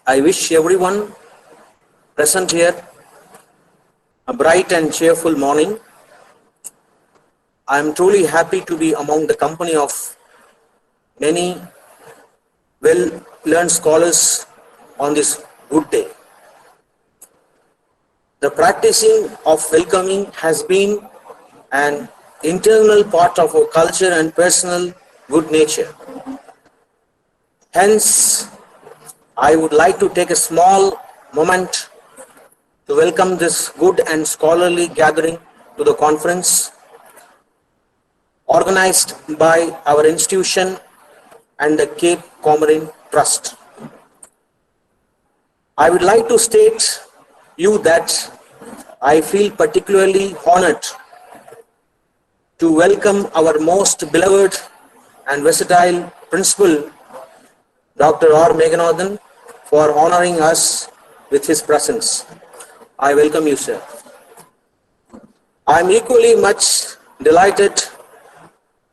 I wish everyone present here a bright and cheerful morning. I am truly happy to be among the company of many well-learned scholars on this good day. The practicing of welcoming has been an internal part of our culture and personal good nature. Hence, I would like to take a small moment to welcome this good and scholarly gathering to the conference organized by our institution and the Cape Comorin Trust. I would like to state you that I feel particularly honored to welcome our most beloved and versatile principal, Dr. R. Meghanathan, for honoring us with his presence. I welcome you, sir. I am equally much delighted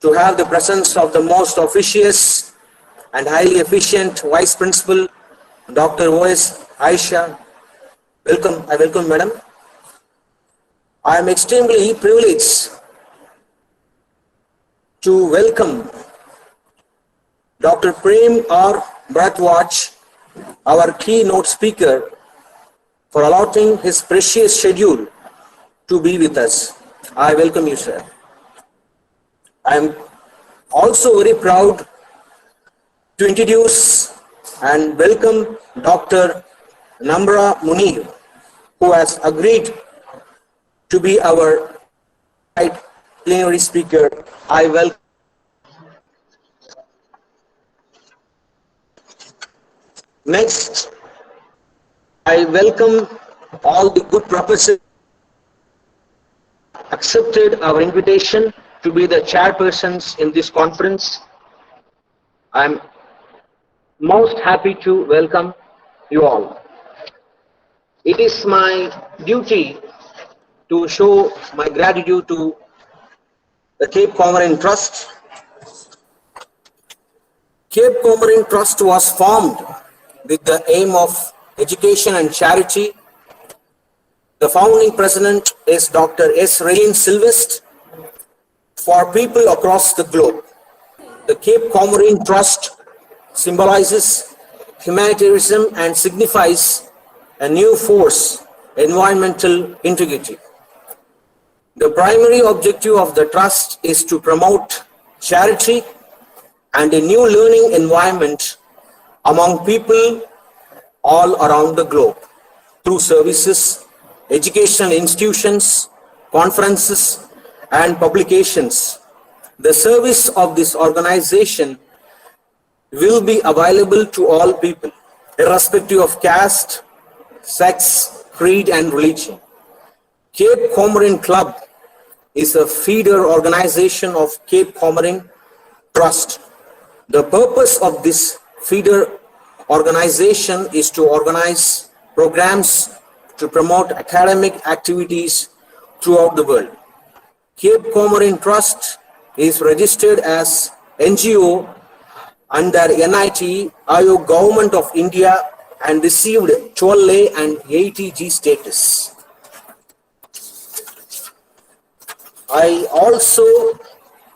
to have the presence of the most officious and highly efficient Vice Principal, Dr. O.S. Aisha. Welcome, I welcome Madam. I am extremely privileged to welcome Dr. Prem R. Bharadwaj, our keynote speaker, for allotting his precious schedule to be with us. I welcome you, sir. I am also very proud to introduce and welcome Dr. Namra Munir, who has agreed to be our plenary speaker. I welcome. Next, I welcome all the good professors who accepted our invitation to be the chairpersons in this conference. I am most happy to welcome you all. It is my duty to show my gratitude to the Cape Comorin Trust. Cape Comorin Trust was formed with the aim of education and charity. The founding president is Dr. S. Rain Silvest for people across the globe. The Cape Comorin Trust symbolizes humanitarianism and signifies a new force, environmental integrity. The primary objective of the trust is to promote charity and a new learning environment among people all around the globe through services, educational institutions, conferences, and publications. The service of this organization will be available to all people, irrespective of caste, sex, creed, and religion. Cape Comorin Club is a feeder organization of Cape Comorin Trust. The purpose of this feeder organization is to organize programs to promote academic activities throughout the world. Cape Comorin Trust is registered as NGO under NIT Ayog Government of India and received 12A and 80G status. I also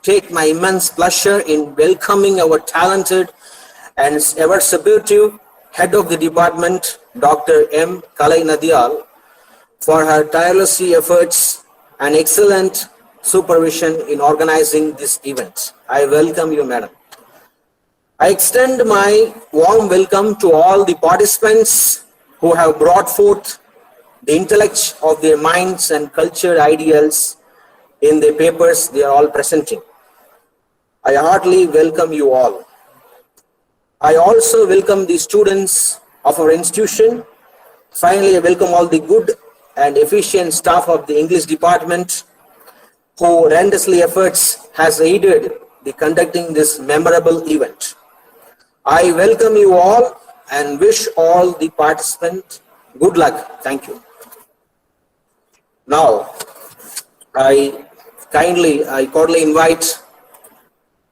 take my immense pleasure in welcoming our talented and ever supportive head of the department, Dr. M. Kalai Nadial, for her tireless efforts and excellent supervision in organizing this event. I welcome you, madam. I extend my warm welcome to all the participants who have brought forth the intellect of their minds and cultured ideals in the papers they are all presenting. I heartily welcome you all. I also welcome the students of our institution. Finally, I welcome all the good and efficient staff of the English department who relentlessly efforts has aided the conducting this memorable event. I welcome you all and wish all the participants good luck. Thank you. Now, I cordially invite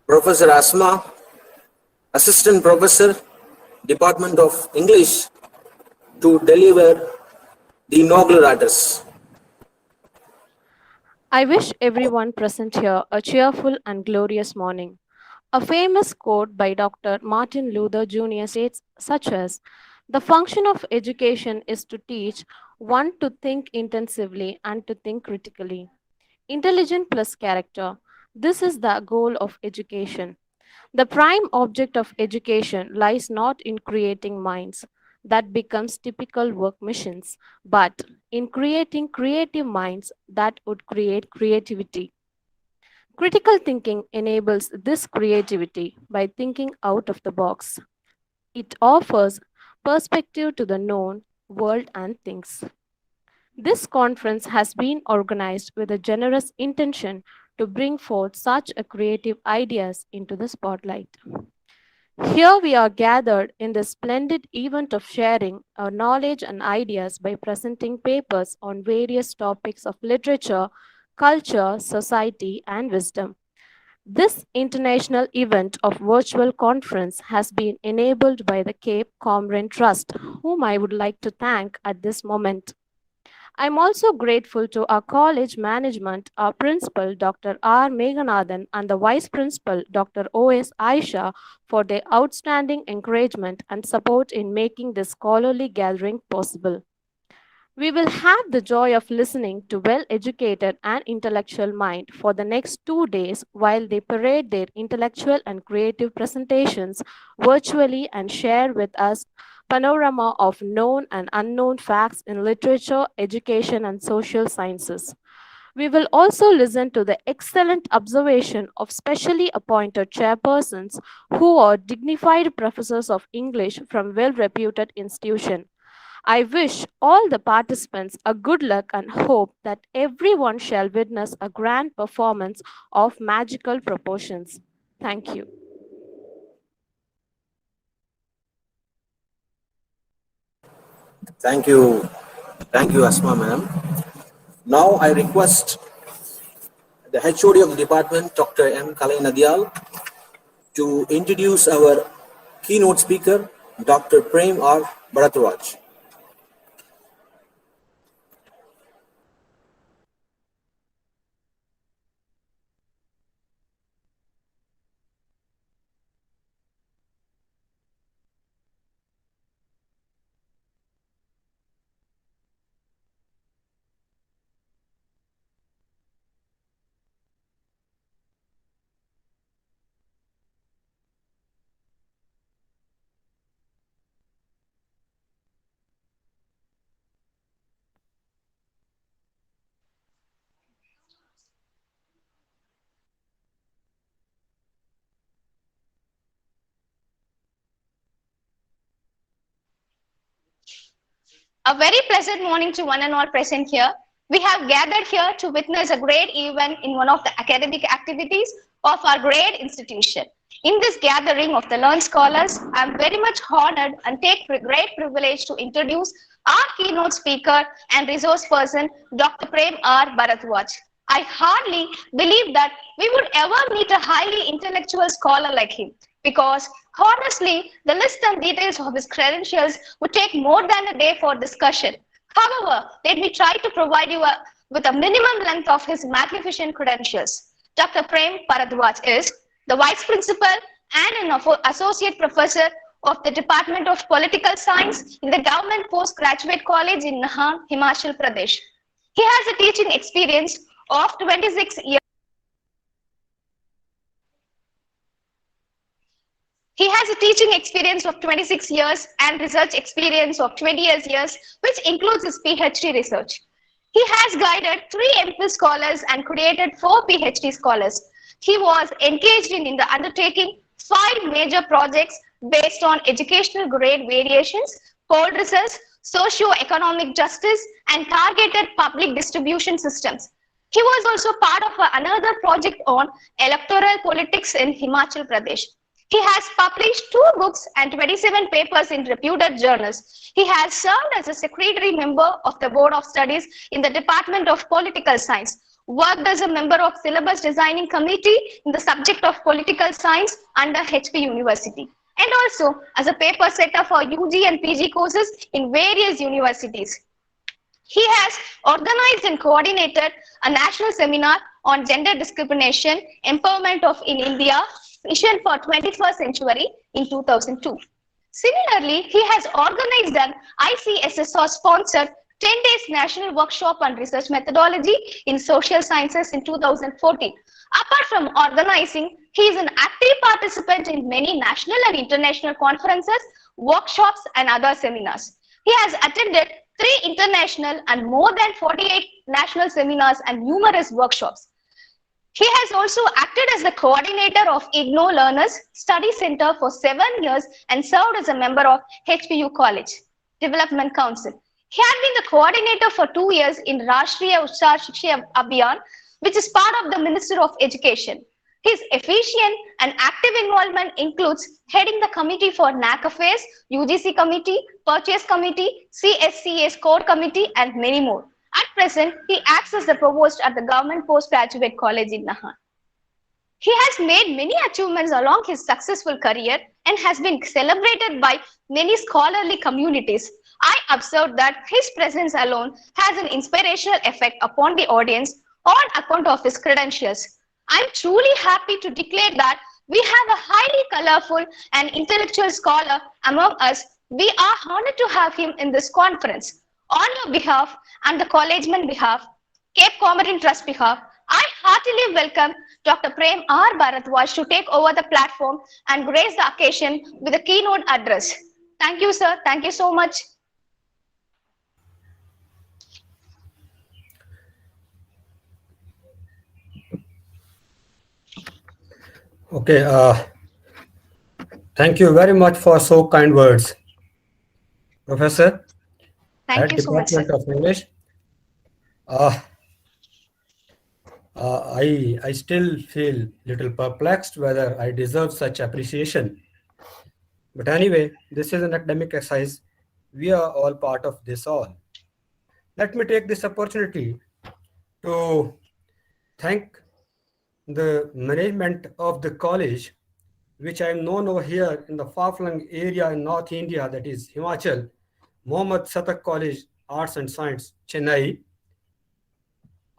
Professor Asma, Assistant Professor, Department of English, to deliver the inaugural address. I wish everyone present here a cheerful and glorious morning. A famous quote by Dr. Martin Luther Jr. states, such as, "The function of education is to teach one to think intensively and to think critically. Intelligence plus character. This is the goal of education. The prime object of education lies not in creating minds that becomes typical work machines, but in creating creative minds that would create creativity. Critical thinking enables this creativity by thinking out of the box. It offers perspective to the known world and things. This conference has been organized with a generous intention to bring forth such a creative ideas into the spotlight. Here we are gathered in this splendid event of sharing our knowledge and ideas by presenting papers on various topics of literature, culture, society, and wisdom. This international event of virtual conference has been enabled by the Cape Comorin Trust, whom I would like to thank at this moment. I'm also grateful to our college management, our principal, Dr. R. Meghanathan, and the vice principal, Dr. O.S. Aisha, for their outstanding encouragement and support in making this scholarly gathering possible. We will have the joy of listening to well-educated and intellectual mind for the next 2 days while they parade their intellectual and creative presentations virtually and share with us panorama of known and unknown facts in literature, education, and social sciences. We will also listen to the excellent observation of specially appointed chairpersons who are dignified professors of English from well-reputed institutions. I wish all the participants a good luck and hope that everyone shall witness a grand performance of magical proportions. Thank you. Thank you. Thank you, Asma ma'am. Now I request the HOD of the department, Dr. M. Kalai Nadial, to introduce our keynote speaker, Dr. Prem R. Bharatwaj. A very pleasant morning to one and all present here. We have gathered here to witness a great event in one of the academic activities of our great institution. In this gathering of the learned scholars, I am very much honored and take great privilege to introduce our keynote speaker and resource person, Dr. Prem R. Bharatwaj. I hardly believe that we would ever meet a highly intellectual scholar like him because honestly, the list and details of his credentials would take more than a day for discussion. However, let me try to provide you with a minimum length of his magnificent credentials. Dr. Prem Bharatwaj is the Vice Principal and an Associate Professor of the Department of Political Science in the Government Postgraduate College in Nahan, Himachal Pradesh. He has a teaching experience of 26 years. He has a teaching experience of 26 years and research experience of 20 years, which includes his PhD research. He has guided 3 MPhil scholars and created 4 PhD scholars. He was engaged in the undertaking 5 major projects based on educational grade variations, poll results, socio-economic justice, and targeted public distribution systems. He was also part of another project on electoral politics in Himachal Pradesh. He has published 2 books and 27 papers in reputed journals. He has served as a secretary member of the Board of Studies in the Department of Political Science, worked as a member of Syllabus Designing Committee in the subject of Political Science under HP University. and also as a paper setter for UG and PG courses in various universities. He has organized and coordinated a national seminar on gender discrimination, empowerment of in India, vision for 21st century in 2002. Similarly, he has organized an ICSSR-sponsored 10 days national workshop on research methodology in social sciences in 2014. Apart from organizing, he is an active participant in many national and international conferences, workshops, and other seminars. He has attended 3 international and more than 48 national seminars and numerous workshops. He has also acted as the coordinator of IGNO Learners Study Center for 7 years and served as a member of HPU College Development Council. He had been the coordinator for 2 years in Rashtriya Utsav Shiksha Abhiyan, which is part of the Ministry of Education. His efficient and active involvement includes heading the committee for NAC Affairs, UGC Committee, Purchase Committee, CSCA's Core Committee, and many more. At present, he acts as the provost at the Government Postgraduate College in Nahan. He has made many achievements along his successful career and has been celebrated by many scholarly communities. I observed that his presence alone has an inspirational effect upon the audience on account of his credentials. I'm truly happy to declare that we have a highly colorful and intellectual scholar among us. We are honored to have him in this conference. On your behalf and the collegeman behalf, Cape Comorin Trust behalf, I heartily welcome Dr. Prem R. Bharadwaj to take over the platform and grace the occasion with a keynote address. Thank you, sir. Thank you so much. Okay, thank you very much for so kind words, Professor. Thank you so much, sir. Department of English. I still feel little perplexed whether I deserve such appreciation. But anyway, this is an academic exercise. We are all part of this all. Let me take this opportunity to thank the management of the college, which I am known over here in the far-flung area in North India, that is Himachal, Mohammad Satak College, Arts and Science, Chennai.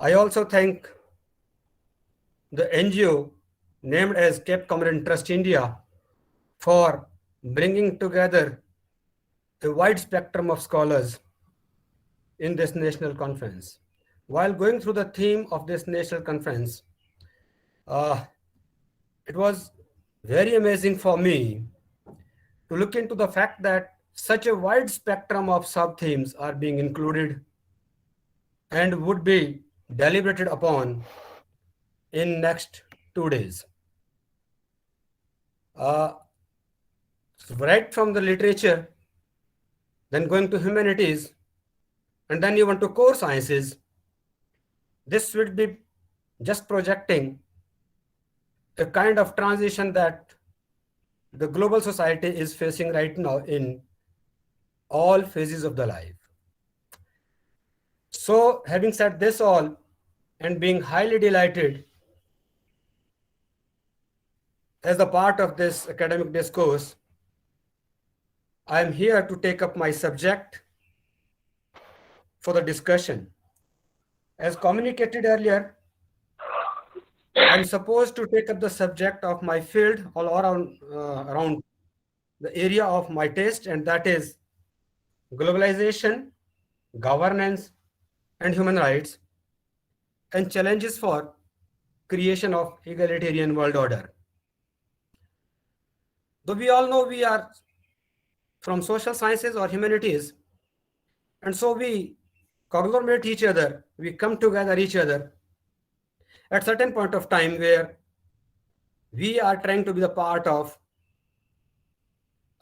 I also thank the NGO named as Cape Comorin Trust India for bringing together a wide spectrum of scholars in this national conference. While going through the theme of this national conference, it was very amazing for me to look into the fact that such a wide spectrum of sub-themes are being included and would be deliberated upon in next 2 days. So right from the literature, then going to humanities, and then even to core sciences, this would be just projecting a kind of transition that the global society is facing right now in all phases of the life. So having said this all and being highly delighted as a part of this academic discourse, I am here to take up my subject for the discussion. As communicated earlier, I'm supposed to take up the subject of my field all around the area of my taste, and that is globalization, governance, and human rights, and challenges for creation of egalitarian world order. Though we all know we are from social sciences or humanities, and so we conglomerate each other, we come together each other at certain point of time where we are trying to be the part of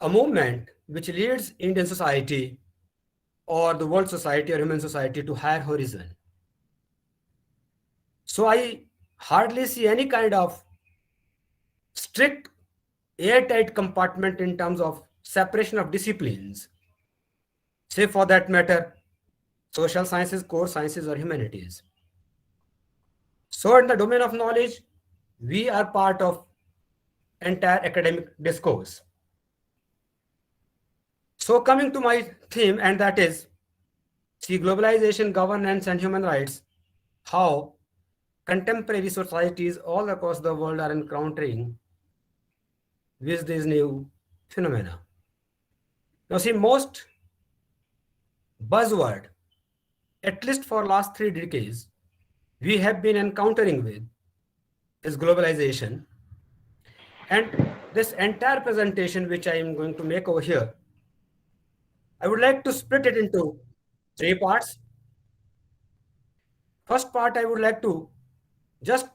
a movement which leads Indian society or the world society or human society to higher horizon. So I hardly see any kind of strict airtight compartment in terms of separation of disciplines, say for that matter, social sciences, core sciences, or humanities. So in the domain of knowledge, we are part of entire academic discourse. So coming to my theme, and that is, see, globalization, governance, and human rights, how contemporary societies all across the world are encountering with these new phenomena. Now see, most buzzword, at least for last 3 decades, we have been encountering with is globalization. And this entire presentation, which I am going to make over here, I would like to split it into 3 parts. First part, I would like to just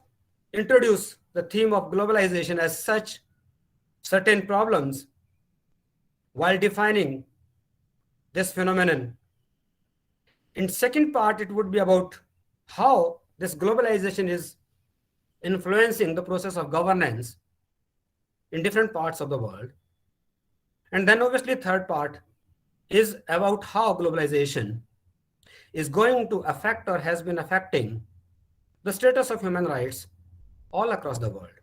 introduce the theme of globalization as such, certain problems, while defining this phenomenon. In second part, it would be about how this globalization is influencing the process of governance in different parts of the world. And then obviously third part is about how globalization is going to affect or has been affecting the status of human rights all across the world.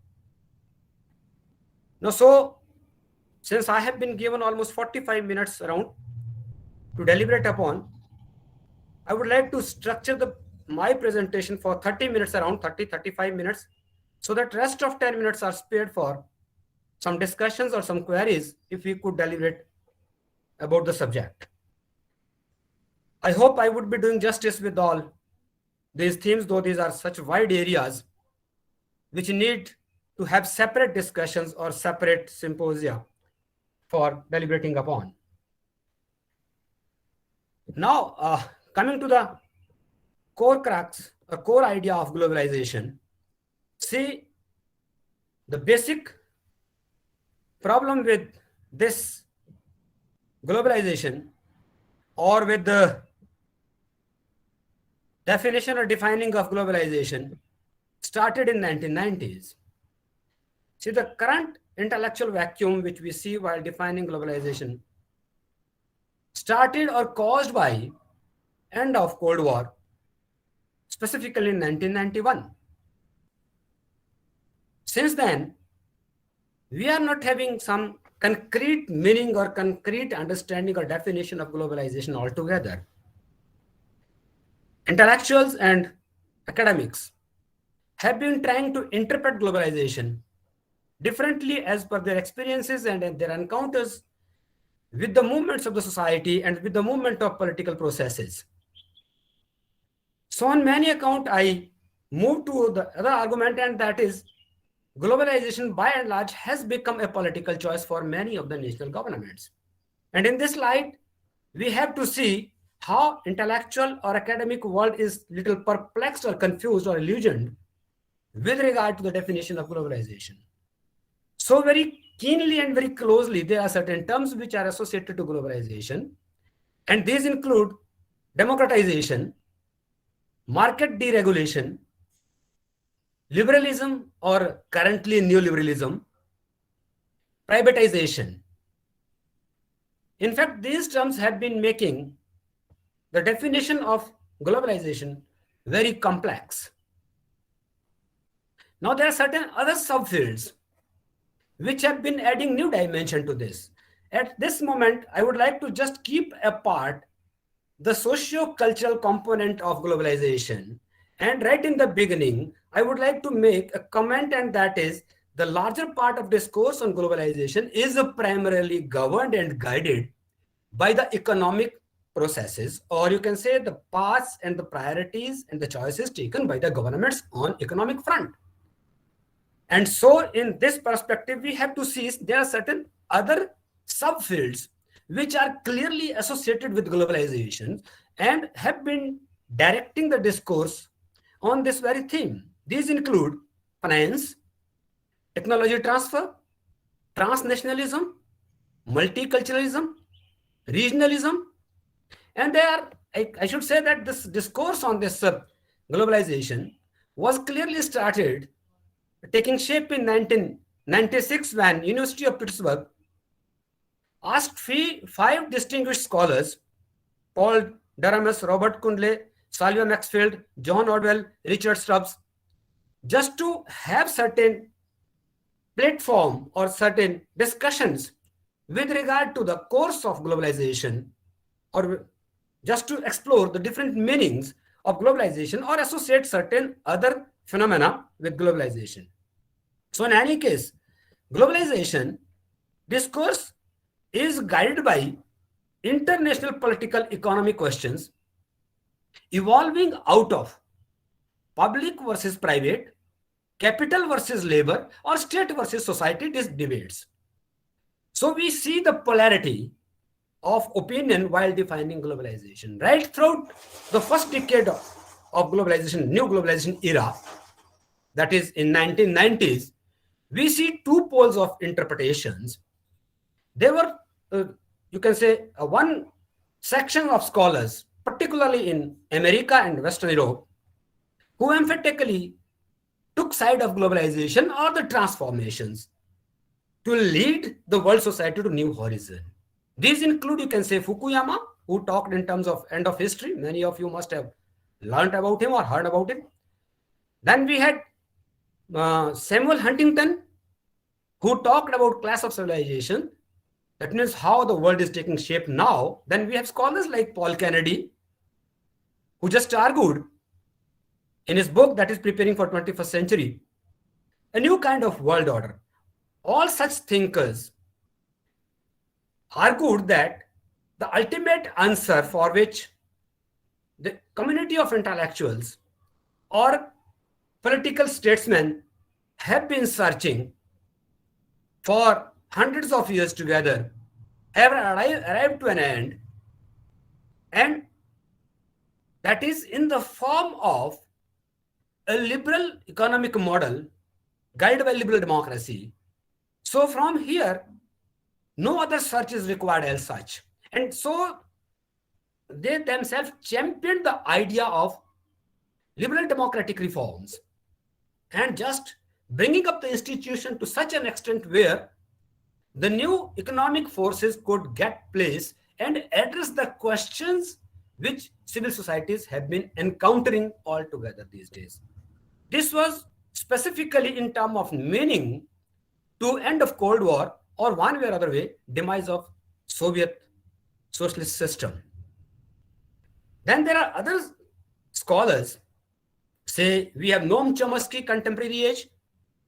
Now, so since I have been given almost 45 minutes around to deliberate upon, I would like to structure my presentation for 30 minutes, around 35 minutes, so that rest of 10 minutes are spared for some discussions or some queries if we could deliberate about the subject. I hope I would be doing justice with all these themes, though these are such wide areas which need to have separate discussions or separate symposia for deliberating upon. Now, coming to the core crux or core idea of globalization, see, the basic problem with this globalization, or with the definition or defining of globalization, started in 1990s. See, the current intellectual vacuum which we see while defining globalization started or caused by end of Cold War, specifically in 1991. Since then, we are not having some concrete meaning or concrete understanding or definition of globalization altogether. Intellectuals and academics have been trying to interpret globalization differently as per their experiences and their encounters with the movements of the society and with the movement of political processes. So on many accounts, I move to the other argument, and that is globalization by and large has become a political choice for many of the national governments. And in this light, we have to see how intellectual or academic world is little perplexed or confused or illusioned with regard to the definition of globalization. So very keenly and very closely, there are certain terms which are associated to globalization, and these include democratization, market deregulation, liberalism or currently neoliberalism, privatization. In fact, these terms have been making the definition of globalization very complex. Now, there are certain other subfields which have been adding new dimension to this. At this moment, I would like to just keep apart the socio-cultural component of globalization. And right in the beginning, I would like to make a comment, and that is the larger part of discourse on globalization is primarily governed and guided by the economic processes, or you can say the paths and the priorities and the choices taken by the governments on economic front. And so in this perspective, we have to see there are certain other subfields which are clearly associated with globalization and have been directing the discourse on this very theme. These include finance, technology transfer, transnationalism, multiculturalism, regionalism, and I should say that this discourse on this globalization was clearly started taking shape in 1996 when University of Pittsburgh asked five distinguished scholars, Paul Daramus, Robert Kundle, Sylvia Maxfield, John Odwell, Richard Stubbs, just to have certain platform or certain discussions with regard to the course of globalization, or just to explore the different meanings of globalization or associate certain other phenomena with globalization. So in any case, globalization discourse is guided by international political economic questions evolving out of public versus private, capital versus labor, or state versus society debates. So we see the polarity of opinion while defining globalization. Right throughout the first decade of globalization, new globalization era, that is in 1990s, we see two poles of interpretations. There were, you can say, one section of scholars, particularly in America and Western Europe, who emphatically took side of globalization or the transformations to lead the world society to new horizon. These include, you can say, Fukuyama, who talked in terms of end of history. Many of you must have learned about him or heard about him. Then we had Samuel Huntington, who talked about class of civilization. That means how the world is taking shape now. Then we have scholars like Paul Kennedy, who just argued in his book that is preparing for 21st century, a new kind of world order. All such thinkers argued that the ultimate answer for which the community of intellectuals or political statesmen have been searching for hundreds of years together have arrived to an end, and that is in the form of a liberal economic model guided by liberal democracy. So from here, no other search is required as such. And so they themselves championed the idea of liberal democratic reforms and just bringing up the institution to such an extent where the new economic forces could get place and address the questions which civil societies have been encountering altogether these days. This was specifically in terms of meaning to end of Cold War, or one way or other way, demise of Soviet socialist system. Then there are other scholars, say we have Noam Chomsky, contemporary age,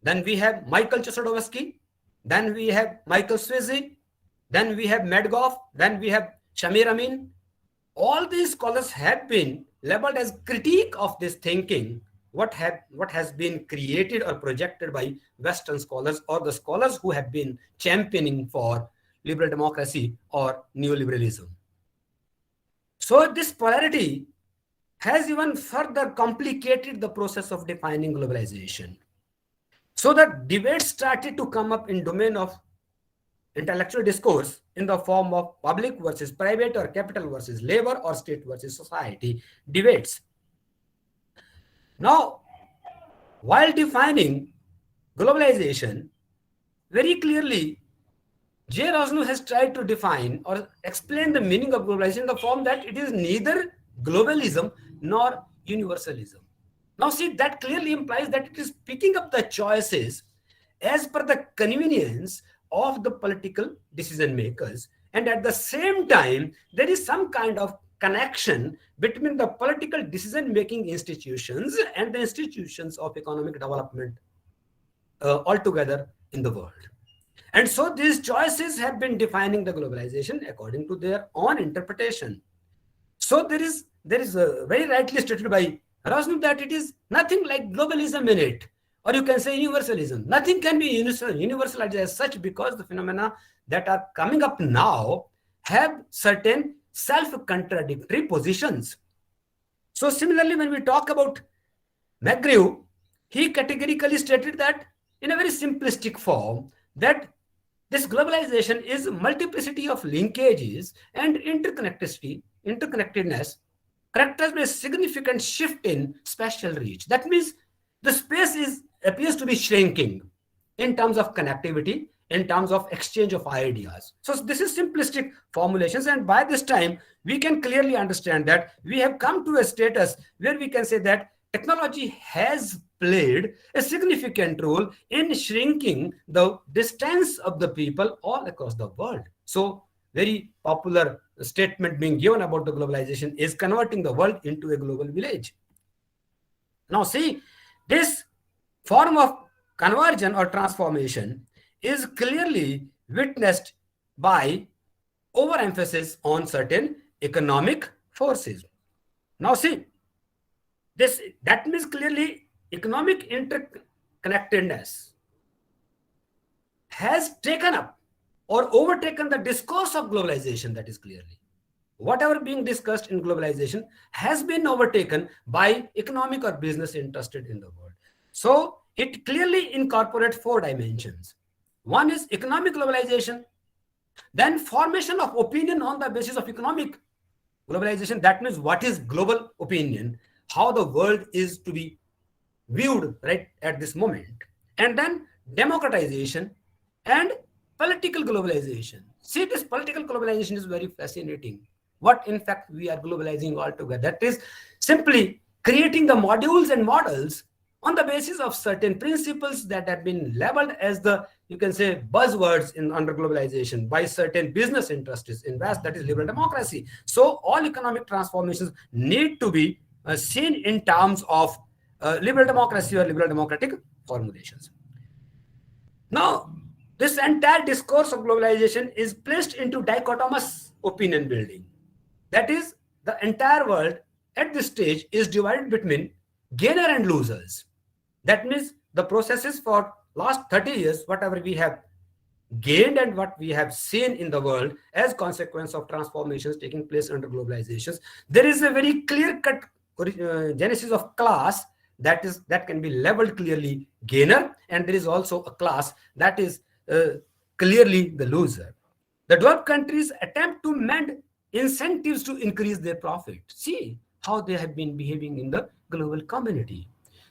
then we have Michael Chossudovsky, then we have Michael Swayze, then we have Medgoff, then we have Shamir Amin. All these scholars have been labeled as critique of this thinking, what has been created or projected by Western scholars or the scholars who have been championing for liberal democracy or neoliberalism. So this polarity has even further complicated the process of defining globalization. So the debate started to come up in domain of intellectual discourse in the form of public versus private or capital versus labor or state versus society debates. Now, while defining globalization, very clearly, J. Rosnu has tried to define or explain the meaning of globalization in the form that it is neither globalism nor universalism. Now see, that clearly implies that it is picking up the choices as per the convenience of the political decision makers, and at the same time there is some kind of connection between the political decision making institutions and the institutions of economic development altogether in the world. And so these choices have been defining the globalization according to their own interpretation. So there is very rightly stated by Rosnu that it is nothing like globalism in it, or you can say universalism. Nothing can be universalized as such, because the phenomena that are coming up now have certain self-contradictory positions. So similarly, when we talk about McGrew, he categorically stated that in a very simplistic form that this globalization is multiplicity of linkages and interconnectedness characterized by a significant shift in spatial reach. That means the space appears to be shrinking in terms of connectivity, in terms of exchange of ideas. So this is simplistic formulations, and by this time we can clearly understand that we have come to a status where we can say that technology has played a significant role in shrinking the distance of the people all across the world. So, very popular statement being given about the globalization is converting the world into a global village. Now, see, this form of conversion or transformation is clearly witnessed by overemphasis on certain economic forces. Now, see, this that means clearly economic interconnectedness has taken up or overtaken the discourse of globalization. That is clearly whatever being discussed in globalization has been overtaken by economic or business interested in the world. So it clearly incorporates four dimensions. One is economic globalization, then formation of opinion on the basis of economic globalization. That means what is global opinion, how the world is to be viewed right at this moment, and then democratization and political globalization. See, this political globalization is very fascinating. What in fact we are globalizing altogether, that is simply creating the modules and models on the basis of certain principles that have been labeled as the, you can say, buzzwords in under globalization by certain business interests in West, that is liberal democracy. So all economic transformations need to be seen in terms of liberal democracy or liberal democratic formulations. Now, this entire discourse of globalization is placed into dichotomous opinion building. That is, the entire world at this stage is divided between gainer and losers. That means the processes for last 30 years, whatever we have gained and what we have seen in the world as consequence of transformations taking place under globalizations, there is a very clear-cut genesis of class that can be labeled clearly gainer, and there is also a class that is clearly the loser. The developed countries attempt to mend incentives to increase their profit. See how they have been behaving in the global community.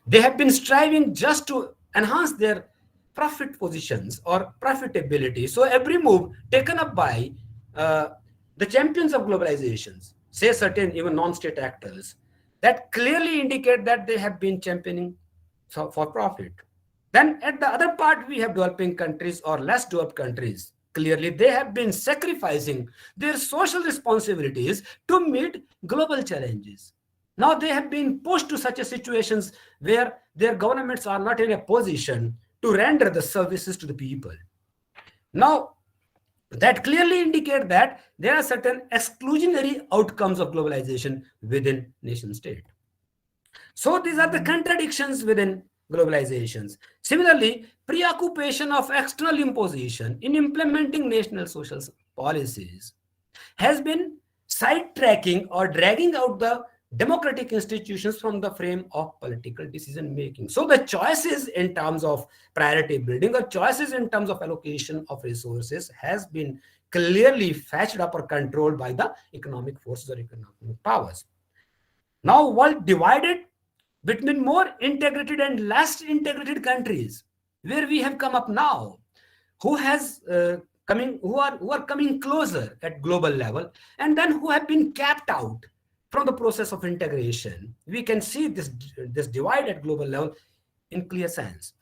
They have been striving just to enhance their profit positions or profitability. So every move taken up by the champions of globalizations, say certain even non-state actors, that clearly indicate that they have been championing for profit. Then at the other part, we have developing countries or less developed countries. Clearly, they have been sacrificing their social responsibilities to meet global challenges. Now they have been pushed to such a situations where their governments are not in a position to render the services to the people. Now, that clearly indicate that there are certain exclusionary outcomes of globalization within nation state. So these are the contradictions within globalizations. Similarly, preoccupation of external imposition in implementing national social policies has been sidetracking or dragging out the democratic institutions from the frame of political decision making. So the choices in terms of priority building or choices in terms of allocation of resources has been clearly fetched up or controlled by the economic forces or economic powers. Now world divided between more integrated and less integrated countries, where we have come up now, who are coming closer at global level, and then who have been capped out from the process of integration. We can see this divide at global level in clear sense.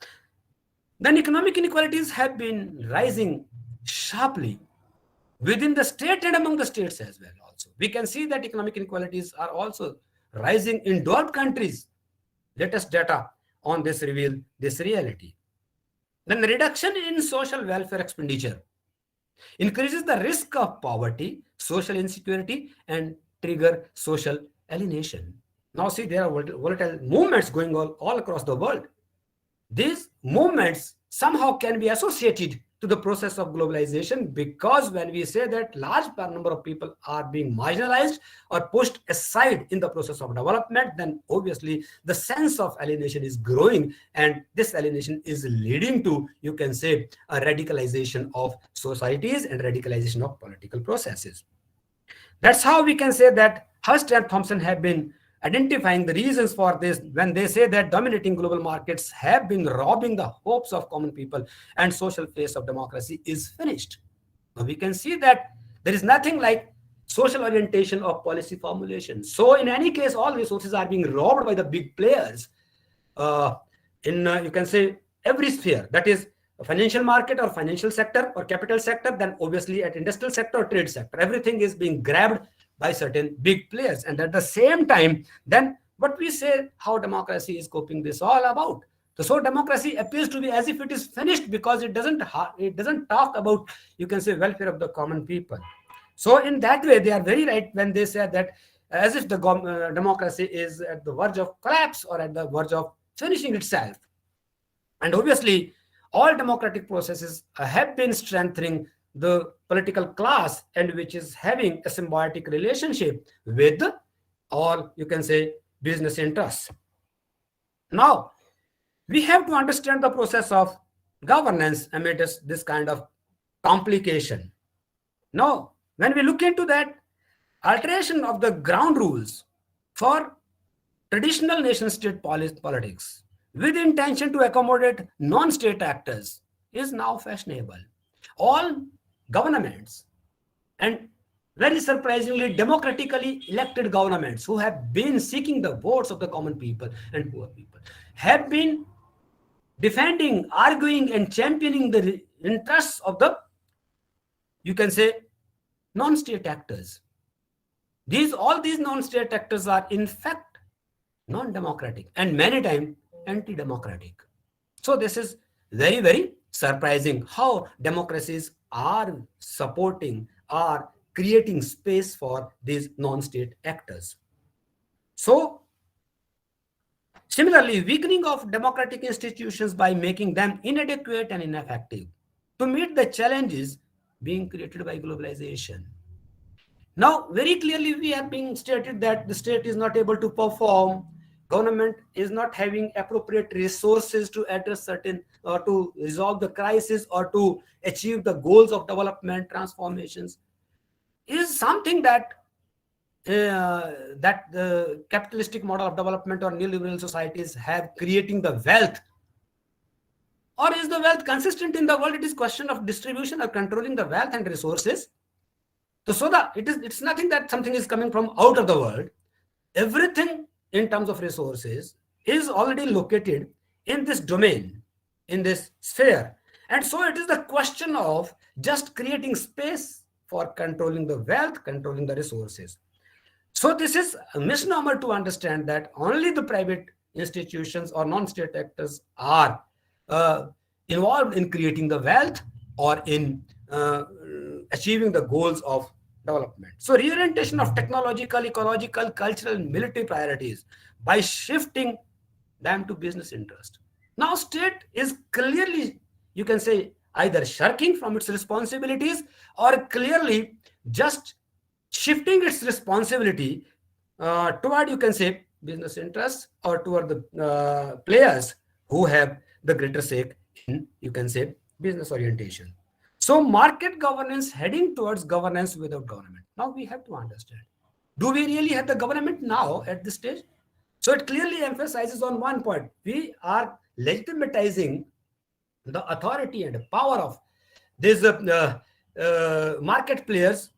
Then economic inequalities have been rising sharply within the state and among the states as well. Also, we can see that economic inequalities are also rising in developed countries. Latest data on this reveal this reality. Then the reduction in social welfare expenditure increases the risk of poverty, social insecurity, and trigger social alienation. Now see, there are volatile movements going on all across the world. These movements somehow can be associated to the process of globalization, because when we say that large number of people are being marginalized or pushed aside in the process of development, then obviously the sense of alienation is growing, and this alienation is leading to, you can say, a radicalization of societies and radicalization of political processes. That's how we can say that Hurst and Thompson have been identifying the reasons for this when they say that dominating global markets have been robbing the hopes of common people and social phase of democracy is finished. Now we can see that there is nothing like social orientation of policy formulation. So in any case, all resources are being robbed by the big players uh, in, you can say, every sphere, that is financial market or financial sector or capital sector, then obviously at industrial sector or trade sector, everything is being grabbed by certain big players. And at the same time, then what we say, how democracy is coping this all about. So democracy appears to be as if it is finished because it doesn't talk about, you can say, welfare of the common people. So in that way, they are very right when they say that as if the democracy is at the verge of collapse or at the verge of finishing itself. And obviously, all democratic processes have been strengthening the political class, and which is having a symbiotic relationship with all, you can say, business interests. Now, we have to understand the process of governance amidst this kind of complication. Now, when we look into that, alteration of the ground rules for traditional nation-state politics with intention to accommodate non-state actors is now fashionable. All governments, and very surprisingly democratically elected governments who have been seeking the votes of the common people and poor people, have been defending, arguing, and championing the interests of the, you can say, non-state actors. All these non-state actors are in fact non-democratic and many times anti-democratic. So this is very, very surprising how democracies are supporting, are creating space for these non-state actors. So similarly, weakening of democratic institutions by making them inadequate and ineffective to meet the challenges being created by globalization. Now, very clearly, we have been stated that the state is not able to perform, government is not having appropriate resources to address certain or to resolve the crisis or to achieve the goals of development transformations, is something that the capitalistic model of development or neoliberal societies have creating the wealth. Or is the wealth consistent in the world? It is question of distribution or controlling the wealth and resources. So it's nothing that something is coming from out of the world. Everything in terms of resources is already located in this domain, in this sphere. And so it is the question of just creating space for controlling the wealth, controlling the resources. So this is a misnomer to understand that only the private institutions or non-state actors are involved in creating the wealth or in achieving the goals of development. So reorientation of technological, ecological, cultural, and military priorities by shifting them to business interest. Now state is clearly, you can say, either shirking from its responsibilities or clearly just shifting its responsibility toward, you can say, business interests or toward the players who have the greater stake in, you can say, business orientation. So market governance heading towards governance without government. Now we have to understand, do we really have the government now at this stage? So it clearly emphasizes on one point, we are legitimatizing the authority and power of these market players,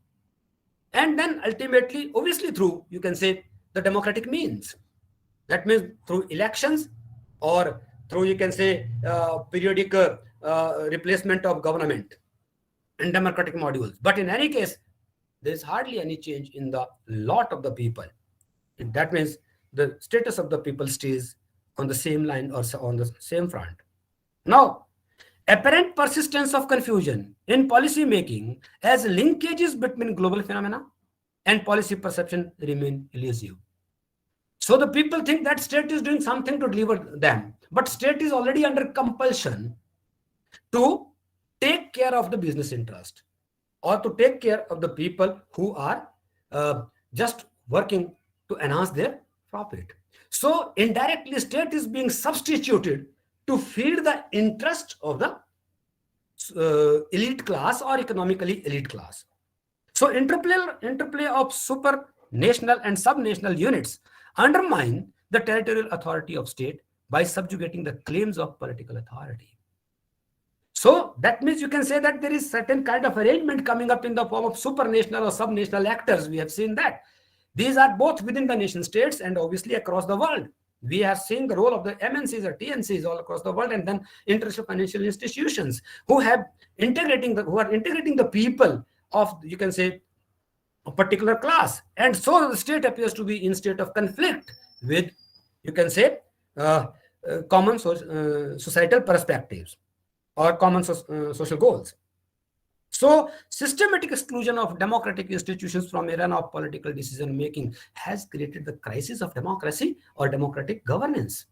and then ultimately, obviously through, you can say, the democratic means. That means through elections or through, you can say, periodic replacement of government and democratic modules. But in any case, there is hardly any change in the lot of the people. And that means the status of the people stays on the same line or on the same front. Now, apparent persistence of confusion in policy making as linkages between global phenomena and policy perception remain elusive. So the people think that state is doing something to deliver them, but state is already under compulsion to take care of the business interest or to take care of the people who are just working to enhance their profit. So indirectly, state is being substituted to feed the interest of the elite class or economically elite class. So interplay of supranational and subnational units undermine the territorial authority of state by subjugating the claims of political authority. So that means you can say that there is certain kind of arrangement coming up in the form of supranational or subnational actors. We have seen that. These are both within the nation states and obviously across the world. We have seen the role of the MNCs or TNCs all across the world, and then international financial institutions who are integrating the people of, you can say, a particular class. And so the state appears to be in state of conflict with, you can say, common societal perspectives or common social goals. So systematic exclusion of democratic institutions from arena of political decision making has created the crisis of democracy or democratic governance.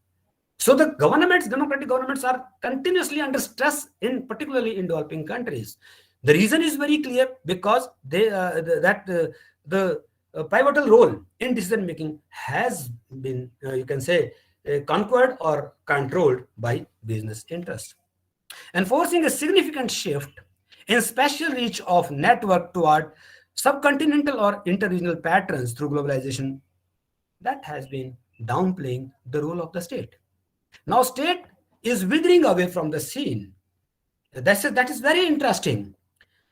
So the democratic governments are continuously under stress, particularly in developing countries. The reason is very clear, because the pivotal role in decision making has been, you can say, conquered or controlled by business interests, enforcing a significant shift in special reach of network toward subcontinental or interregional patterns through globalization that has been downplaying the role of the state. Now state is withering away from the scene. That is very interesting.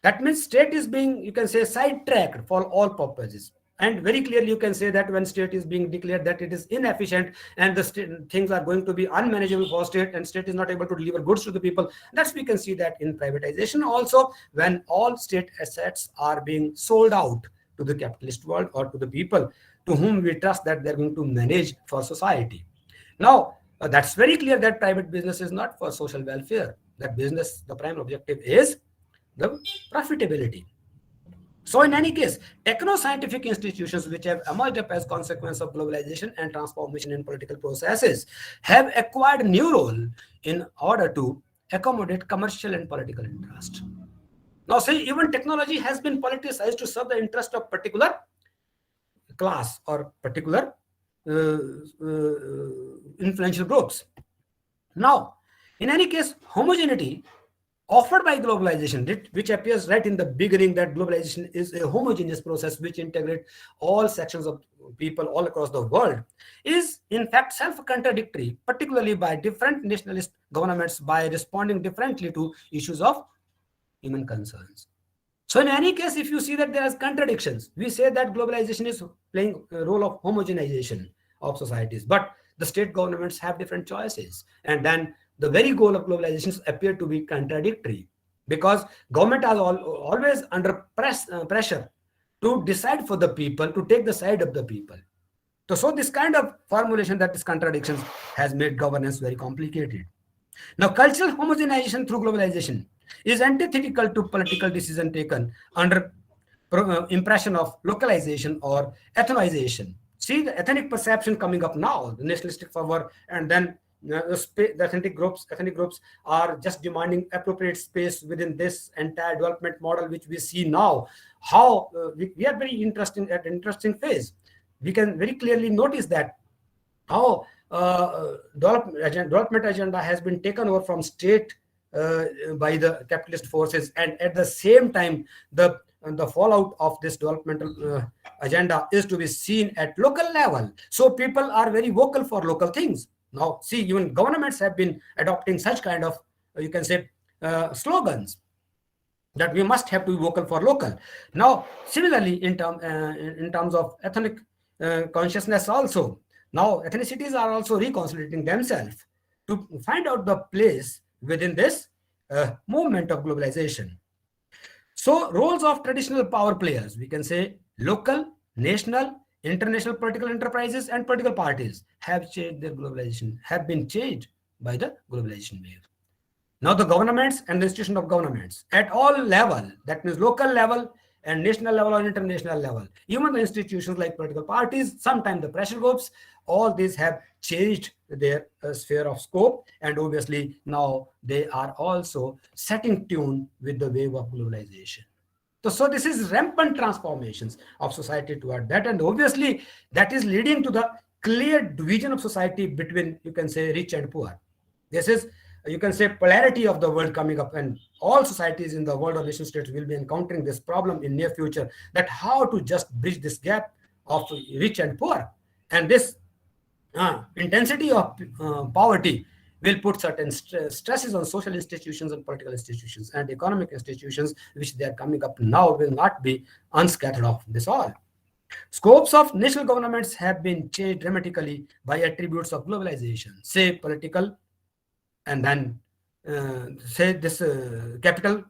That means state is being, you can say, sidetracked for all purposes. And very clearly you can say that when state is being declared that it is inefficient and the things are going to be unmanageable for state, and state is not able to deliver goods to the people, that's we can see that in privatization also, when all state assets are being sold out to the capitalist world or to the people to whom we trust that they're going to manage for society. Now, that's very clear that private business is not for social welfare. That business, the prime objective is the profitability. So in any case, techno-scientific institutions which have emerged up as consequence of globalization and transformation in political processes have acquired new role in order to accommodate commercial and political interest. Now say even technology has been politicized to serve the interest of particular class or particular influential groups. Now, in any case, homogeneity offered by globalization, which appears right in the beginning that globalization is a homogeneous process which integrates all sections of people all across the world, is in fact self-contradictory, particularly by different nationalist governments by responding differently to issues of human concerns. So in any case, if you see that there are contradictions, we say that globalization is playing a role of homogenization of societies, but the state governments have different choices. And then the very goal of globalization appear to be contradictory, because government are always under pressure to decide for the people, to take the side of the people. So this kind of formulation, that is contradictions, has made governance very complicated. Now, cultural homogenization through globalization is antithetical to political decision taken under impression of localization or ethnization. See the ethnic perception coming up now, the nationalistic fervor, and then the ethnic groups are just demanding appropriate space within this entire development model, which we see now. How we are very interesting phase. We can very clearly notice that how development agenda has been taken over from state by the capitalist forces, and at the same time the fallout of this developmental agenda is to be seen at local level. So people are very vocal for local things. Now see, even governments have been adopting such kind of, you can say, slogans that we must have to be vocal for local. Now similarly in terms of ethnic consciousness also, now ethnicities are also reconsolidating themselves to find out the place within this movement of globalization. So roles of traditional power players, we can say local, national, international political enterprises and political parties have changed their globalization, have been changed by the globalization wave. Now the governments and the institution of governments at all level, that means local level and national level or international level, even the institutions like political parties, sometimes the pressure groups, all these have changed their sphere of scope, and obviously now they are also setting tune with the wave of globalization. So this is rampant transformations of society toward that, and obviously that is leading to the clear division of society between, you can say, rich and poor. This is, you can say, polarity of the world coming up, and all societies in the world or nation states will be encountering this problem in near future, that how to just bridge this gap of rich and poor. And this intensity of poverty will put certain stresses on social institutions and political institutions, and economic institutions which they are coming up now will not be unscattered of this all. Scopes of national governments have been changed dramatically by attributes of globalization, say political, and then say this capital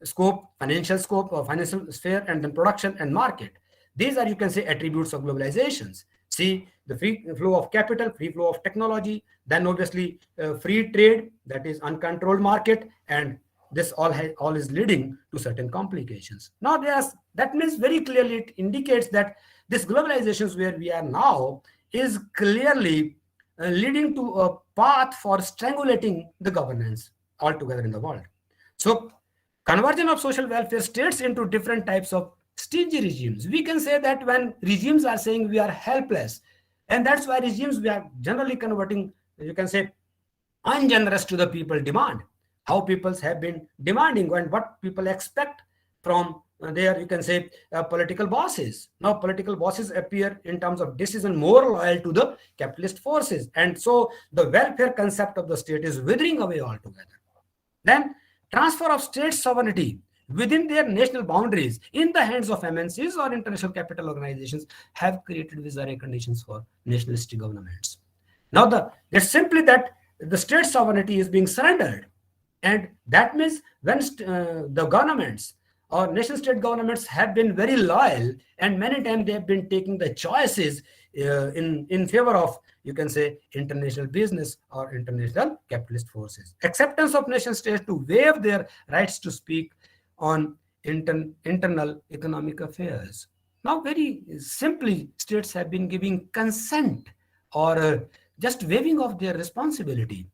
scope, financial scope or financial sphere, and then production and market. These are, you can say, attributes of globalizations. See the free flow of capital, free flow of technology, then obviously free trade, that is uncontrolled market, and this all is leading to certain complications. Now that means very clearly it indicates that this globalizations where we are now is clearly leading to a path for strangulating the governance altogether in the world. So conversion of social welfare states into different types of stingy regimes. We can say that when regimes are saying we are helpless, and that's why regimes we are generally converting, you can say, ungenerous to the people demand. How peoples have been demanding and what people expect from their, you can say, political bosses. Now political bosses appear in terms of decision more loyal to the capitalist forces, and so the welfare concept of the state is withering away altogether. Then transfer of state sovereignty within their national boundaries in the hands of MNCs or international capital organizations have created bizarre conditions for nationalistic governments. Now it's simply that the state sovereignty is being surrendered, and that means when the governments or nation state governments have been very loyal, and many times they have been taking the choices in favor of, you can say, international business or international capitalist forces. Acceptance of nation states to waive their rights to speak on internal economic affairs. Now very simply, states have been giving consent or just waiving of their responsibility.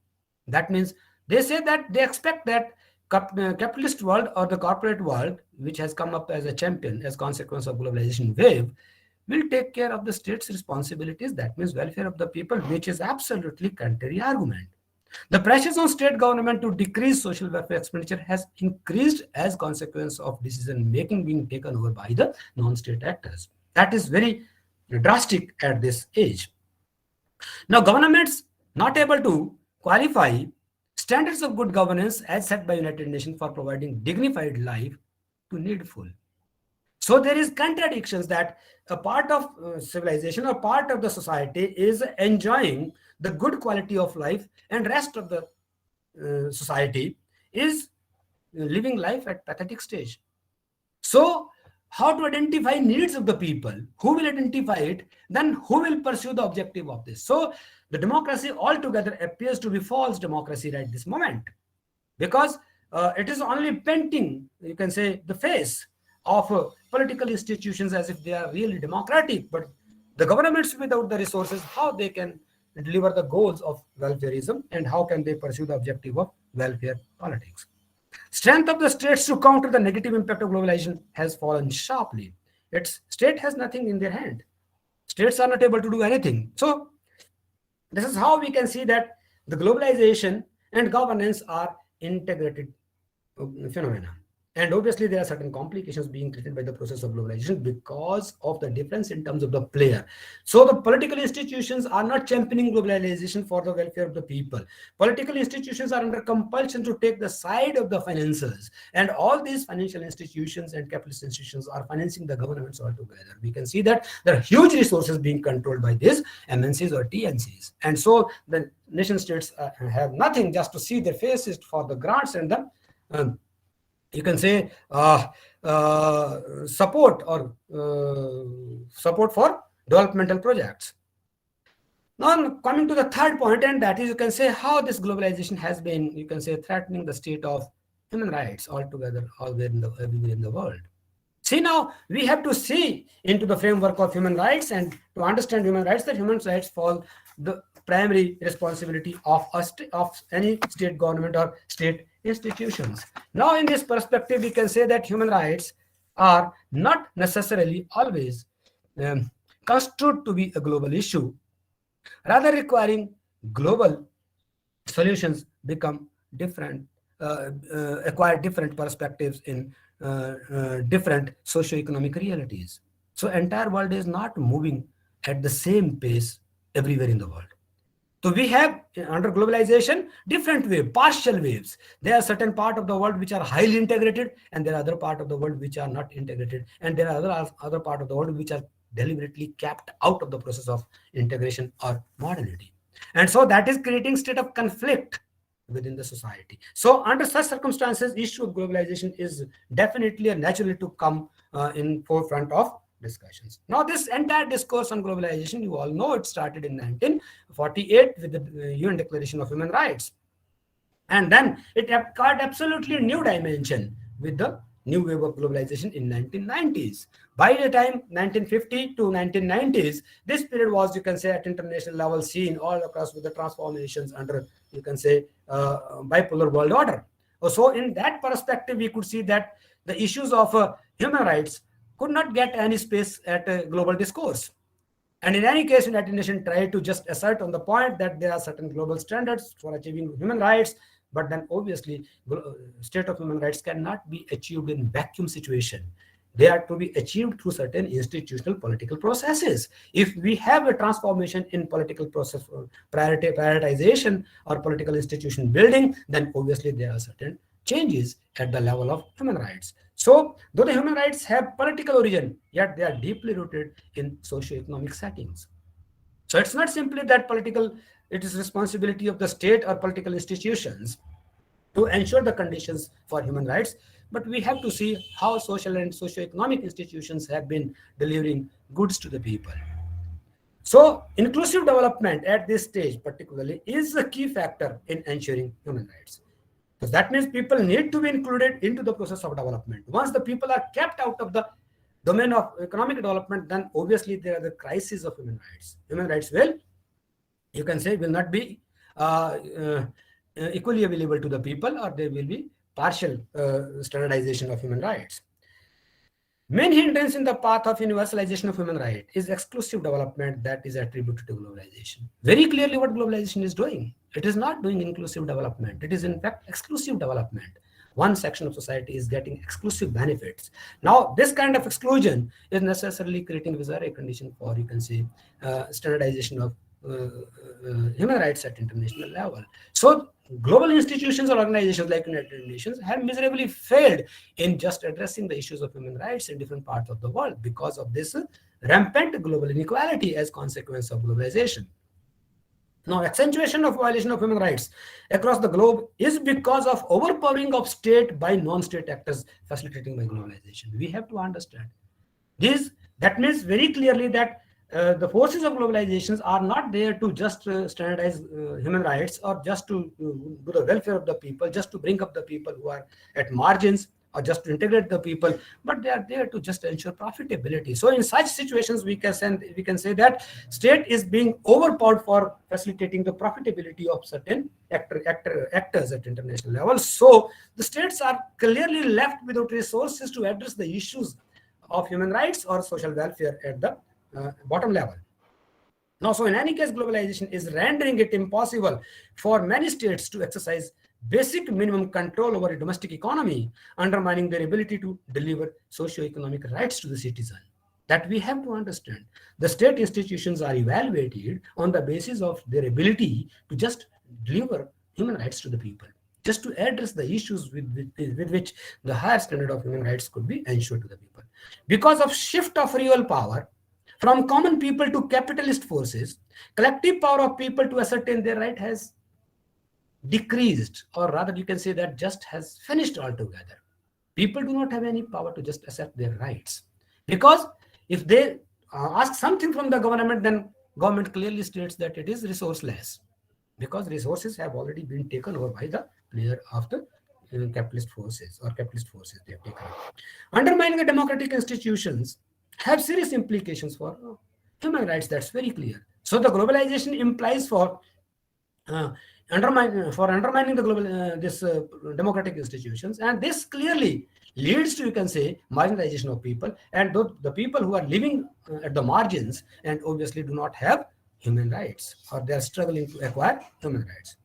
That means they say that they expect that capitalist world or the corporate world, which has come up as a champion as consequence of globalization wave, will take care of the state's responsibilities. That means welfare of the people, which is absolutely contrary argument. The pressures on state government to decrease social welfare expenditure has increased as consequence of decision making being taken over by the non-state actors. That is very drastic at this age. Now governments not able to qualify standards of good governance as set by United Nations for providing dignified life to needful. So there is contradictions that a part of civilization or part of the society is enjoying the good quality of life, and rest of the society is living life at pathetic stage. So how to identify needs of the people? Who will identify it? Then who will pursue the objective of this? So the democracy altogether appears to be false democracy right this moment, because it is only painting, you can say, the face of political institutions as if they are really democratic, but the governments without the resources, how they can deliver the goals of welfareism, and how can they pursue the objective of welfare politics? Strength of the states to counter the negative impact of globalization has fallen sharply. Its state has nothing in their hand. States are not able to do anything. So this is how we can see that the globalization and governance are integrated phenomena. And obviously, there are certain complications being created by the process of globalization because of the difference in terms of the player. So the political institutions are not championing globalization for the welfare of the people. Political institutions are under compulsion to take the side of the financiers. And all these financial institutions and capitalist institutions are financing the governments altogether. We can see that there are huge resources being controlled by these MNCs or TNCs. And so the nation states have nothing just to see their faces for the grants and the you can say support or support for developmental projects. Now coming to the third point, and that is, you can say, how this globalization has been, you can say, threatening the state of human rights altogether, everywhere in the world. See, now we have to see into the framework of human rights, and to understand human rights, that human rights fall the primary responsibility of any state government or state institutions. Now, in this perspective, we can say that human rights are not necessarily always construed to be a global issue, rather requiring global solutions become different, acquire different perspectives in different socio-economic realities. So entire world is not moving at the same pace everywhere in the world. So we have under globalization different waves, partial waves. There are certain part of the world which are highly integrated, and there are other part of the world which are not integrated, and there are other part of the world which are deliberately kept out of the process of integration or modernity. And so that is creating state of conflict within the society. So under such circumstances, issue of globalization is definitely and naturally to come in forefront of discussions. Now, this entire discourse on globalization, you all know, it started in 1948 with the UN Declaration of Human Rights. And then it got absolutely new dimension with the new wave of globalization in 1990s. By the time 1950 to 1990s, this period was, you can say, at international level seen all across with the transformations under, you can say, bipolar world order. So in that perspective, we could see that the issues of human rights could not get any space at a global discourse. And in any case, United Nations tried to just assert on the point that there are certain global standards for achieving human rights, but then obviously state of human rights cannot be achieved in vacuum situation. They are to be achieved through certain institutional political processes. If we have a transformation in political process prioritization or political institution building, then obviously there are certain changes at the level of human rights. So, though the human rights have political origin, yet they are deeply rooted in socio-economic settings. So, it's not simply that it is responsibility of the state or political institutions to ensure the conditions for human rights, but we have to see how social and socio-economic institutions have been delivering goods to the people. So, inclusive development at this stage particularly is a key factor in ensuring human rights. Because that means people need to be included into the process of development. Once the people are kept out of the domain of economic development, then obviously there are the crises of human rights. Human rights will, you can say, will not be equally available to the people, or there will be partial standardization of human rights. Main hindrance in the path of universalization of human rights is exclusive development that is attributed to globalization. Very clearly what globalization is doing. It is not doing inclusive development. It is in fact exclusive development. One section of society is getting exclusive benefits. Now, this kind of exclusion is necessarily creating a bizarre condition for, you can say, standardization of human rights at international level. So global institutions or organizations like United Nations have miserably failed in just addressing the issues of human rights in different parts of the world because of this rampant global inequality as consequence of globalization. Now, accentuation of violation of human rights across the globe is because of overpowering of state by non-state actors facilitating by globalization. We have to understand this. That means very clearly that the forces of globalizations are not there to just standardize human rights or just to do the welfare of the people, just to bring up the people who are at margins or just to integrate the people, but they are there to just ensure profitability. So in such situations, we can say that state is being overpowered for facilitating the profitability of certain actors at international level. So the states are clearly left without resources to address the issues of human rights or social welfare at the bottom level. Now, so in any case, globalization is rendering it impossible for many states to exercise basic minimum control over a domestic economy, undermining their ability to deliver socio-economic rights to the citizen. That we have to understand. The state institutions are evaluated on the basis of their ability to just deliver human rights to the people, just to address the issues with which the higher standard of human rights could be ensured to the people. Because of shift of real power from common people to capitalist forces, collective power of people to ascertain their right has decreased, or rather you can say that just has finished altogether. People do not have any power to just assert their rights, because if they ask something from the government, then government clearly states that it is resourceless, because resources have already been taken over by the player of the capitalist forces they have taken. Undermining the democratic institutions have serious implications for human rights. That's very clear. So the globalization implies for undermining the global democratic institutions, and this clearly leads to, you can say, marginalization of people, and the people who are living at the margins and obviously do not have human rights, or they are struggling to acquire human rights.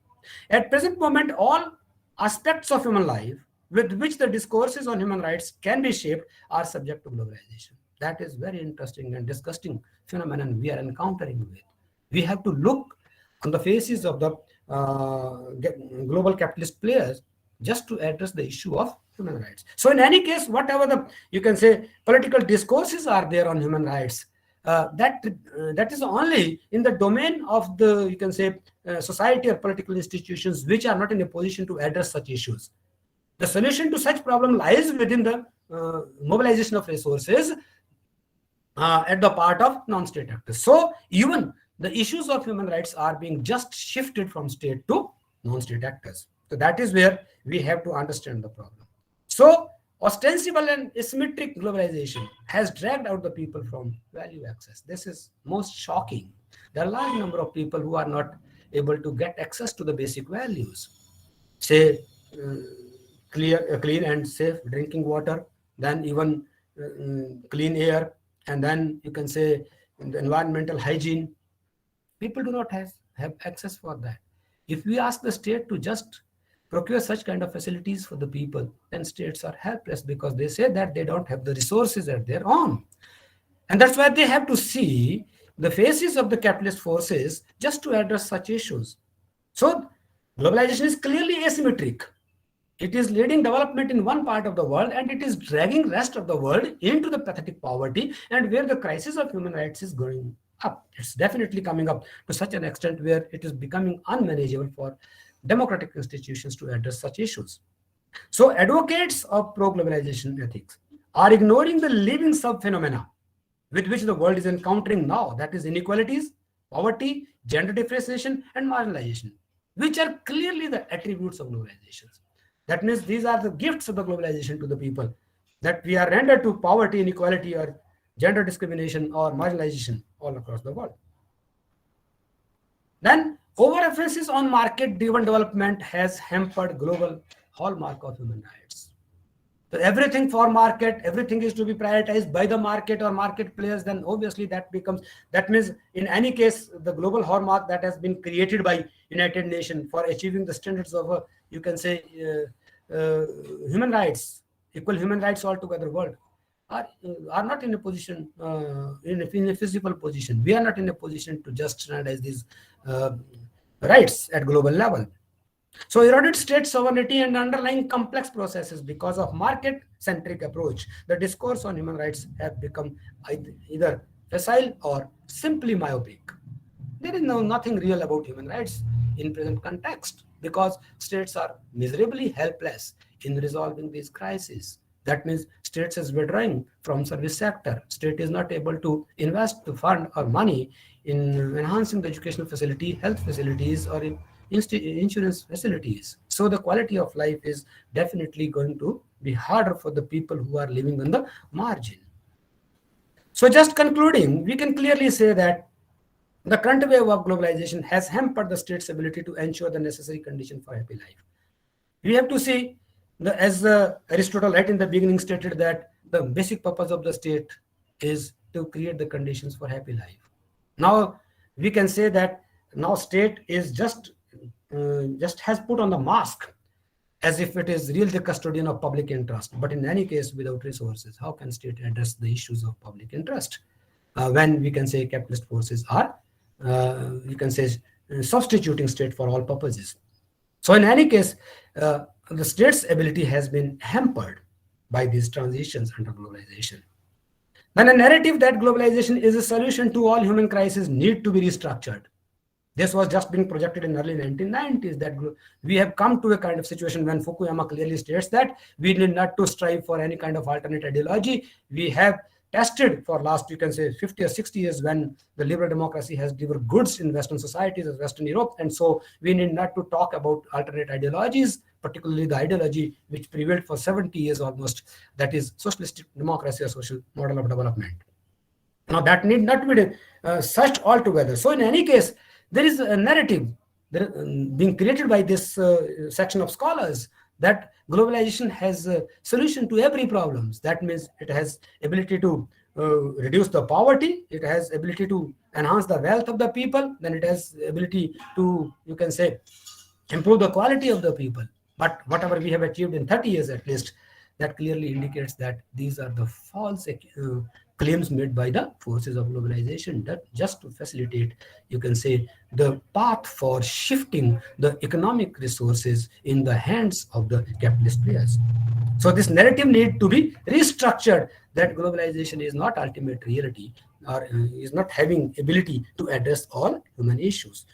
At present moment, all aspects of human life with which the discourses on human rights can be shaped are subject to globalization. That is very interesting and disgusting phenomenon we are encountering with. We have to look on the faces of the global capitalist players just to address the issue of human rights. So in any case, whatever the, you can say, political discourses are there on human rights, that is only in the domain of the, you can say, society or political institutions which are not in a position to address such issues. The solution to such problem lies within the mobilization of resources at the part of non-state actors. So even the issues of human rights are being just shifted from state to non-state actors. So that is where we have to understand the problem. So ostensible and asymmetric globalization has dragged out the people from value access. This is most shocking. There are a large number of people who are not able to get access to the basic values. Say, clean and safe drinking water, then even clean air, and then you can say the environmental hygiene. People do not have access for that. If we ask the state to just procure such kind of facilities for the people, then states are helpless because they say that they don't have the resources at their own. And that's why they have to see the faces of the capitalist forces just to address such issues. So globalization is clearly asymmetric. It is leading development in one part of the world and it is dragging rest of the world into the pathetic poverty, and where the crisis of human rights is going up. It's definitely coming up to such an extent where it is becoming unmanageable for democratic institutions to address such issues. So advocates of pro-globalization ethics are ignoring the living sub-phenomena with which the world is encountering now, that is inequalities, poverty, gender differentiation, and marginalization, which are clearly the attributes of globalization. That means these are the gifts of the globalization to the people, that we are rendered to poverty, inequality, or gender discrimination or marginalization all across the world. Then over-emphasis on market-driven development has hampered global hallmark of human rights. So everything for market, everything is to be prioritized by the market or market players, then obviously that means in any case, the global hallmark that has been created by United Nations for achieving the standards of, you can say, human rights, equal human rights altogether world, are not in a position, in a feasible position. We are not in a position to just standardize these rights at global level. So eroded state sovereignty and underlying complex processes because of market-centric approach, the discourse on human rights have become either facile or simply myopic. There is nothing real about human rights in present context because states are miserably helpless in resolving these crises. That means states is withdrawing from service sector. State is not able to invest the fund or money in enhancing the educational facility, health facilities, or in insurance facilities. So the quality of life is definitely going to be harder for the people who are living on the margin. So just concluding, we can clearly say that the current wave of globalization has hampered the state's ability to ensure the necessary condition for happy life. We have to see, as Aristotle right in the beginning stated, that the basic purpose of the state is to create the conditions for happy life. Now we can say that now state is just has put on the mask as if it is really the custodian of public interest. But in any case, without resources, how can state address the issues of public interest when we can say capitalist forces are, you can say, substituting state for all purposes? So in any case, the state's ability has been hampered by these transitions under globalization. Then a narrative that globalization is a solution to all human crises need to be restructured. This was just being projected in early 1990s, that we have come to a kind of situation when Fukuyama clearly states that we need not to strive for any kind of alternate ideology. We have tested for last, you can say, 50 or 60 years when the liberal democracy has delivered goods in Western societies as Western Europe. And so we need not to talk about alternate ideologies, particularly the ideology which prevailed for 70 years almost, that is socialistic democracy or social model of development. Now that need not be searched altogether. So in any case, there is a narrative being created by this section of scholars that globalization has a solution to every problem. That means it has ability to reduce the poverty, it has ability to enhance the wealth of the people, then it has ability to, you can say, improve the quality of the people. But whatever we have achieved in 30 years at least, that clearly indicates that these are the false claims made by the forces of globalization, that just to facilitate, you can say, the path for shifting the economic resources in the hands of the capitalist players. So this narrative need to be restructured, that globalization is not ultimate reality, or is not having ability to address all human issues.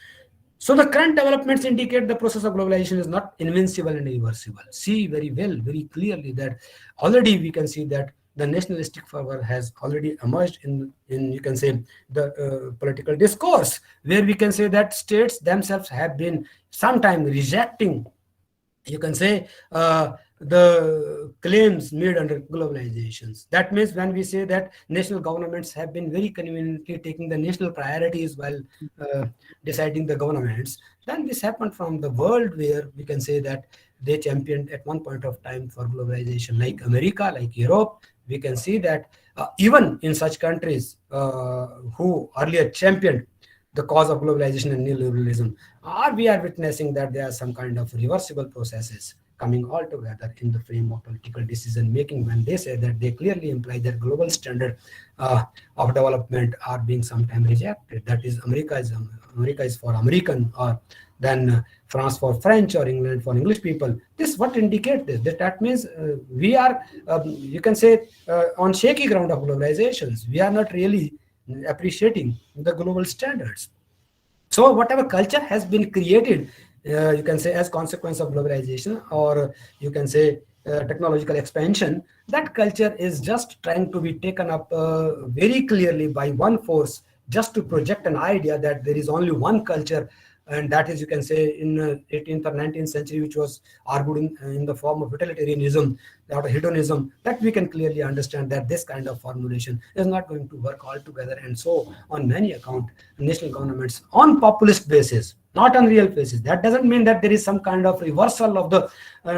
So the current developments indicate the process of globalization is not invincible and irreversible. See very well, very clearly, that already we can see that the nationalistic fervor has already emerged in you can say, the political discourse, where we can say that states themselves have been sometime rejecting, you can say, the claims made under globalizations. That means when we say that national governments have been very conveniently taking the national priorities while deciding the governments, then this happened from the world, where we can say that they championed at one point of time for globalization, like America, like Europe. We can see that even in such countries who earlier championed the cause of globalization and neoliberalism, or we are witnessing that there are some kind of reversible processes coming all together in the frame of political decision making, when they say that they clearly imply that global standard of development are being sometimes rejected. That is, America is for American, or then France for French, or England for English people. This what indicate this? That means we are, you can say, on shaky ground of globalizations. We are not really appreciating the global standards. So whatever culture has been created, you can say, as consequence of globalization, or you can say technological expansion, that culture is just trying to be taken up very clearly by one force, just to project an idea that there is only one culture, and that is, you can say, in 18th or 19th century, which was argued in the form of utilitarianism or hedonism, that we can clearly understand that this kind of formulation is not going to work altogether. And so on many account, national governments on populist basis, not on real basis. That doesn't mean that there is some kind of reversal of the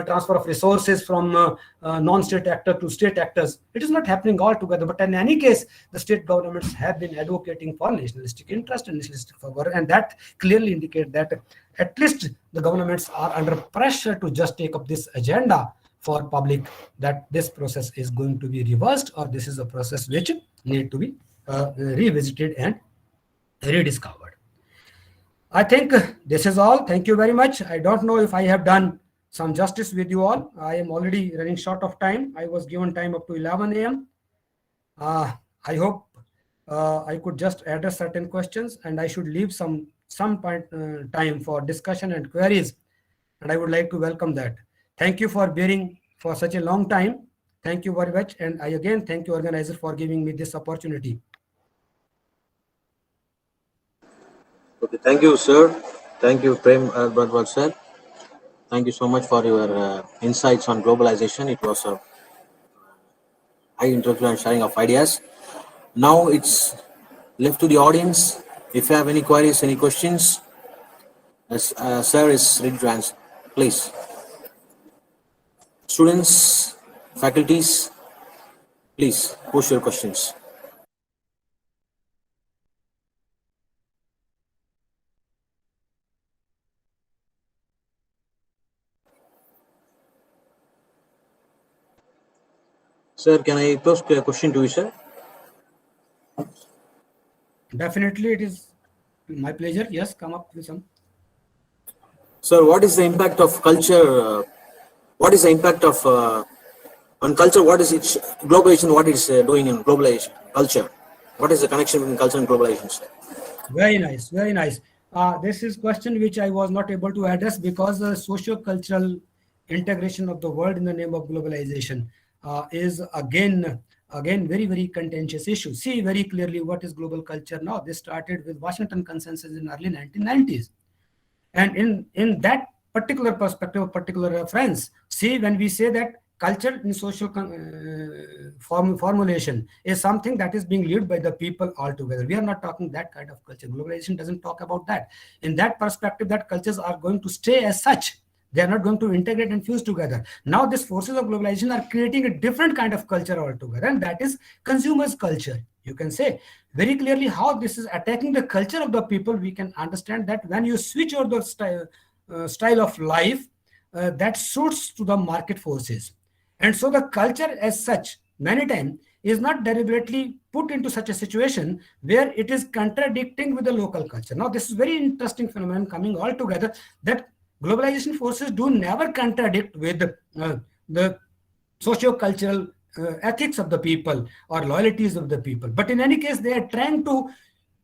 transfer of resources from non-state actor to state actors. It is not happening altogether. But in any case, the state governments have been advocating for nationalistic interest and nationalistic favor, and that clearly indicates that at least the governments are under pressure to just take up this agenda for public, that this process is going to be reversed, or this is a process which need to be revisited and rediscovered. I think this is all. Thank you very much. I don't know if I have done some justice with you all. I am already running short of time. I was given time up to 11 a.m. I hope I could just address certain questions, and I should leave some time for discussion and queries. And I would like to welcome that. Thank you for bearing for such a long time. Thank you very much. And I again thank you, organizer, for giving me this opportunity. Okay, thank you, sir. Thank you, Prem Bradwal, sir. Thank you so much for your insights on globalization. It was a high intellectual and sharing of ideas. Now it's left to the audience. If you have any queries, any questions, sir is ready to answer. Please. Students, faculties, please post your questions. Sir, can I pose a question to you, sir? Definitely, it is my pleasure. Yes, come up with some. Sir, what is the impact of culture? What is the impact of on culture? What is its globalization? What is doing in globalization culture? What is the connection between culture and globalization, sir? Very nice, very nice. This is question which I was not able to address because the socio-cultural integration of the world in the name of globalization is again very, very contentious issue. See very clearly what is global culture now. This started with Washington Consensus in early 1990s. And in that particular perspective, particular reference, see, when we say that culture in social formulation is something that is being lived by the people altogether. We are not talking that kind of culture. Globalization doesn't talk about that. In that perspective, that cultures are going to stay as such. They are not going to integrate and fuse together. Now, these forces of globalization are creating a different kind of culture altogether, and that is consumers' culture. You can say very clearly how this is attacking the culture of the people. We can understand that when you switch over the style of life, that suits to the market forces. And so the culture as such, many times, is not deliberately put into such a situation where it is contradicting with the local culture. Now, this is very interesting phenomenon coming all together, that globalization forces do never contradict with the socio-cultural ethics of the people or loyalties of the people. But in any case, they are trying to,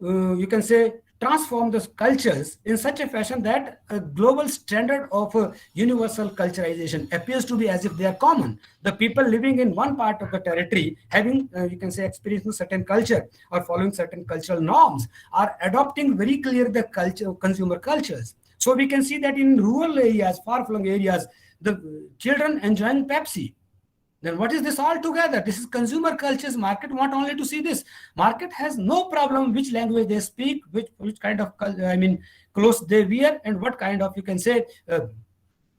you can say, transform the cultures in such a fashion that a global standard of universal culturalization appears to be as if they are common. The people living in one part of the territory, having, you can say, experiencing certain culture or following certain cultural norms, are adopting very clear the culture, consumer cultures. So we can see that in rural areas, far-flung areas, the children enjoying Pepsi. Then what is this all together? This is consumer cultures. Market want only to see this. Market has no problem which language they speak, which kind of, clothes they wear, and what kind of, you can say,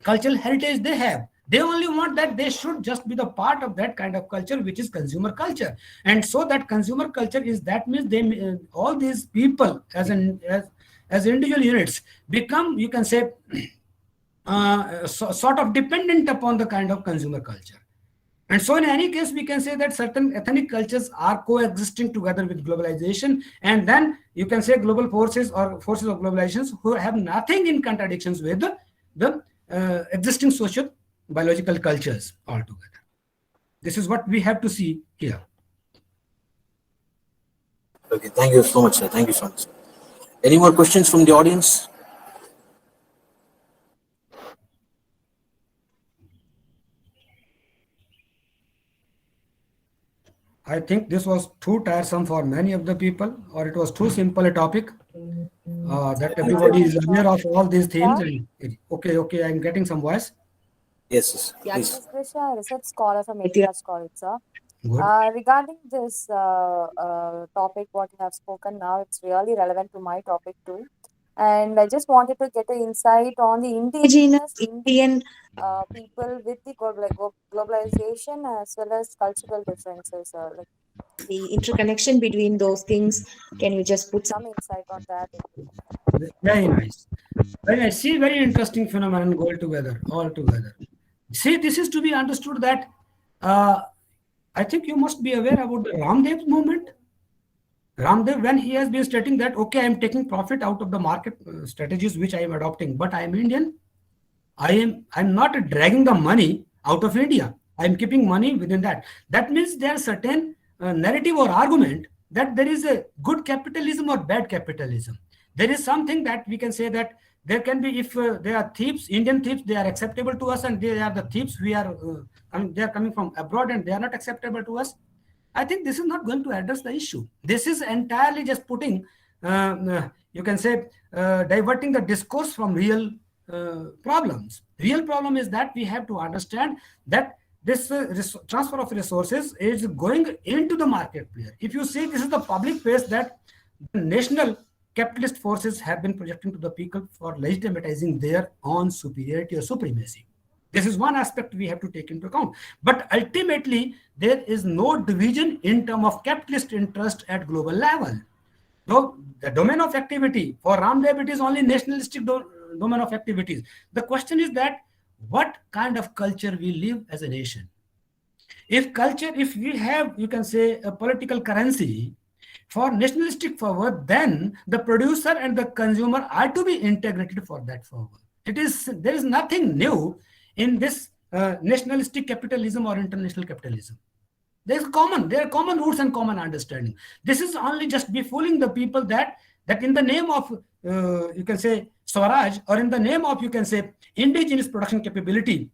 cultural heritage they have. They only want that they should just be the part of that kind of culture, which is consumer culture. And so that consumer culture is, that means they all these people as individual units become, you can say, sort of dependent upon the kind of consumer culture. And so in any case, we can say that certain ethnic cultures are coexisting together with globalization. And then you can say global forces or forces of globalization who have nothing in contradictions with the existing social biological cultures altogether. This is what we have to see here. Okay, thank you so much, sir. Thank you so much. Any more questions from the audience? I think this was too tiresome for many of the people, or it was too simple a topic that everybody is aware of all these themes. And okay, I'm getting some voice. Yes. Yeah, Please. this is Krisha, research scholar from ATR's College, sir. Good. Regarding this topic, what you have spoken now, it's really relevant to my topic too. And I just wanted to get an insight on the indigenous Indian people with the globalization as well as cultural differences, like the interconnection between those things. Can you just put some insight on that? Very nice. Very nice. See, very interesting phenomenon all together. See, this is to be understood that I think you must be aware about the Ramdev movement. Ramdev, when he has been stating that, okay, I am taking profit out of the market strategies which I am adopting, but I am Indian. I'm not dragging the money out of India. I am keeping money within that. That means there are certain narrative or argument that there is a good capitalism or bad capitalism. There is something that we can say that there can be, if they are thieves, Indian thieves, they are acceptable to us, and they are the thieves they are coming from abroad and they are not acceptable to us. I think this is not going to address the issue. This is entirely just putting, you can say, diverting the discourse from real problems. Real problem is that we have to understand that this transfer of resources is going into the market player. If you see, this is the public space that the national capitalist forces have been projecting to the people for legitimatizing their own superiority or supremacy. This is one aspect we have to take into account. But ultimately, there is no division in terms of capitalist interest at global level. So the domain of activity for Ramdev, it is only nationalistic domain of activities. The question is that what kind of culture we live as a nation? If we have, you can say, a political currency for nationalistic forward, then the producer and the consumer are to be integrated for that forward. There is nothing new in this nationalistic capitalism or international capitalism. There are common roots and common understanding. This is only just befooling the people that in the name of, you can say, Swaraj, or in the name of, you can say, indigenous production capability,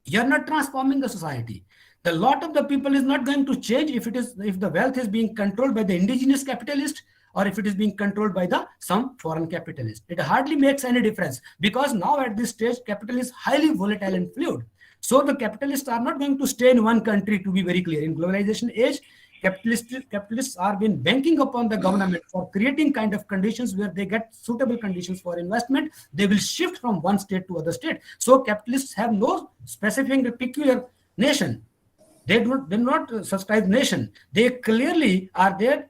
you are not transforming the society. The lot of the people is not going to change if the wealth is being controlled by the indigenous capitalist or if it is being controlled by some foreign capitalist. It hardly makes any difference, because now at this stage, capital is highly volatile and fluid. So the capitalists are not going to stay in one country, to be very clear. In globalization age, capitalists are been banking upon the government for creating kind of conditions where they get suitable conditions for investment. They will shift from one state to other state. So capitalists have no specific peculiar nation. They do not subscribe nation. They clearly are there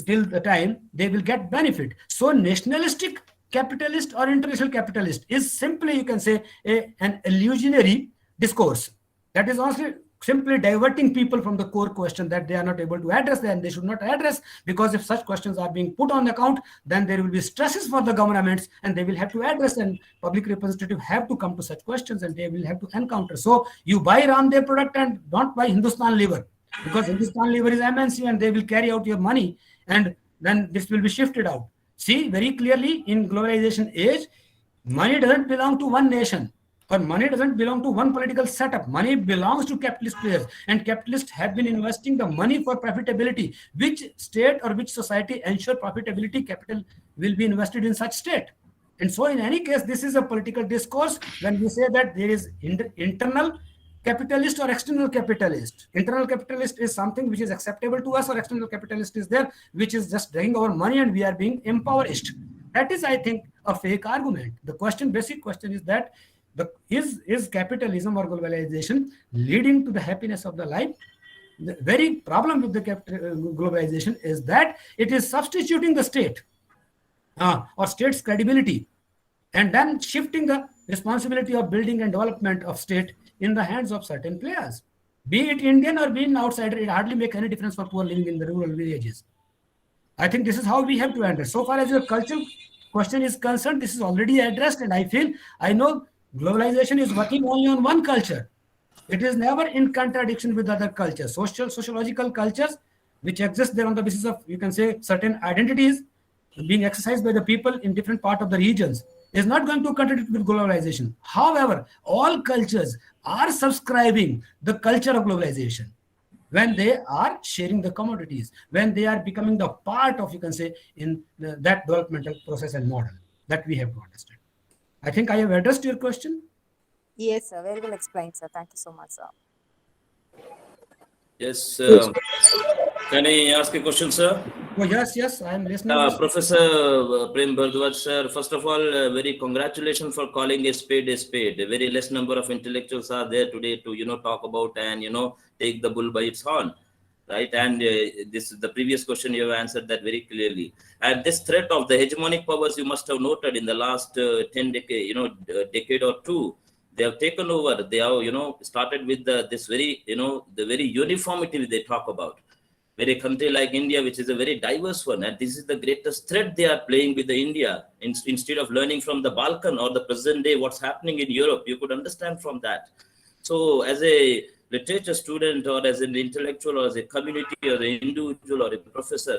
till the time they will get benefit. So nationalistic capitalist or international capitalist is simply, you can say, an illusionary discourse. That is also simply diverting people from the core question that they are not able to address, and they should not address, because if such questions are being put on account, then there will be stresses for the governments and they will have to address, and public representatives have to come to such questions and they will have to encounter. So you buy Ramdev product and don't buy Hindustan Liver, because Hindustan Liver is MNC and they will carry out your money, and then this will be shifted out. See very clearly, in globalization age, money doesn't belong to one nation, or money doesn't belong to one political setup. Money belongs to capitalist players, and capitalists have been investing the money for profitability. Which state or which society ensure profitability? Capital will be invested in such state. And so in any case, this is a political discourse when we say that there is internal capitalist or external capitalist. Internal capitalist is something which is acceptable to us, or external capitalist is there which is just dragging our money and we are being impoverished. That is, I think, a fake argument. The question, basic question is that is capitalism or globalization leading to the happiness of the life? The very problem with the globalization is that it is substituting the state or state's credibility, and then shifting the responsibility of building and development of state in the hands of certain players. Be it Indian or be an outsider, it hardly makes any difference for poor living in the rural villages. I think this is how we have to address. So far as your cultural question is concerned, this is already addressed, and I know globalization is working only on one culture. It is never in contradiction with other cultures. Sociological cultures which exist there on the basis of, you can say, certain identities being exercised by the people in different part of the regions is not going to contradict with globalization. However, all cultures are subscribing the culture of globalization when they are sharing the commodities, when they are becoming the part of, you can say, in that developmental process and model that we have to understand. I think I have addressed your question. Yes, sir. Very well explained, sir. Thank you so much, sir. Yes. Can I ask a question, sir? Oh, yes, I am listening. Professor Prem Bhardwaj, sir, first of all, very congratulations for calling a spade a spade. A very less number of intellectuals are there today to, talk about and, take the bull by its horn, right? And the previous question, you have answered that very clearly. And this threat of the hegemonic powers, you must have noted in the last 10 decade, decade or two, they have taken over. They have, started with this very, the very uniformity they talk about. Where a country like India, which is a very diverse one, and this is the greatest threat they are playing with the India, instead of learning from the Balkan or the present day, what's happening in Europe, you could understand from that. So as a literature student, or as an intellectual, or as a community, or an individual, or a professor,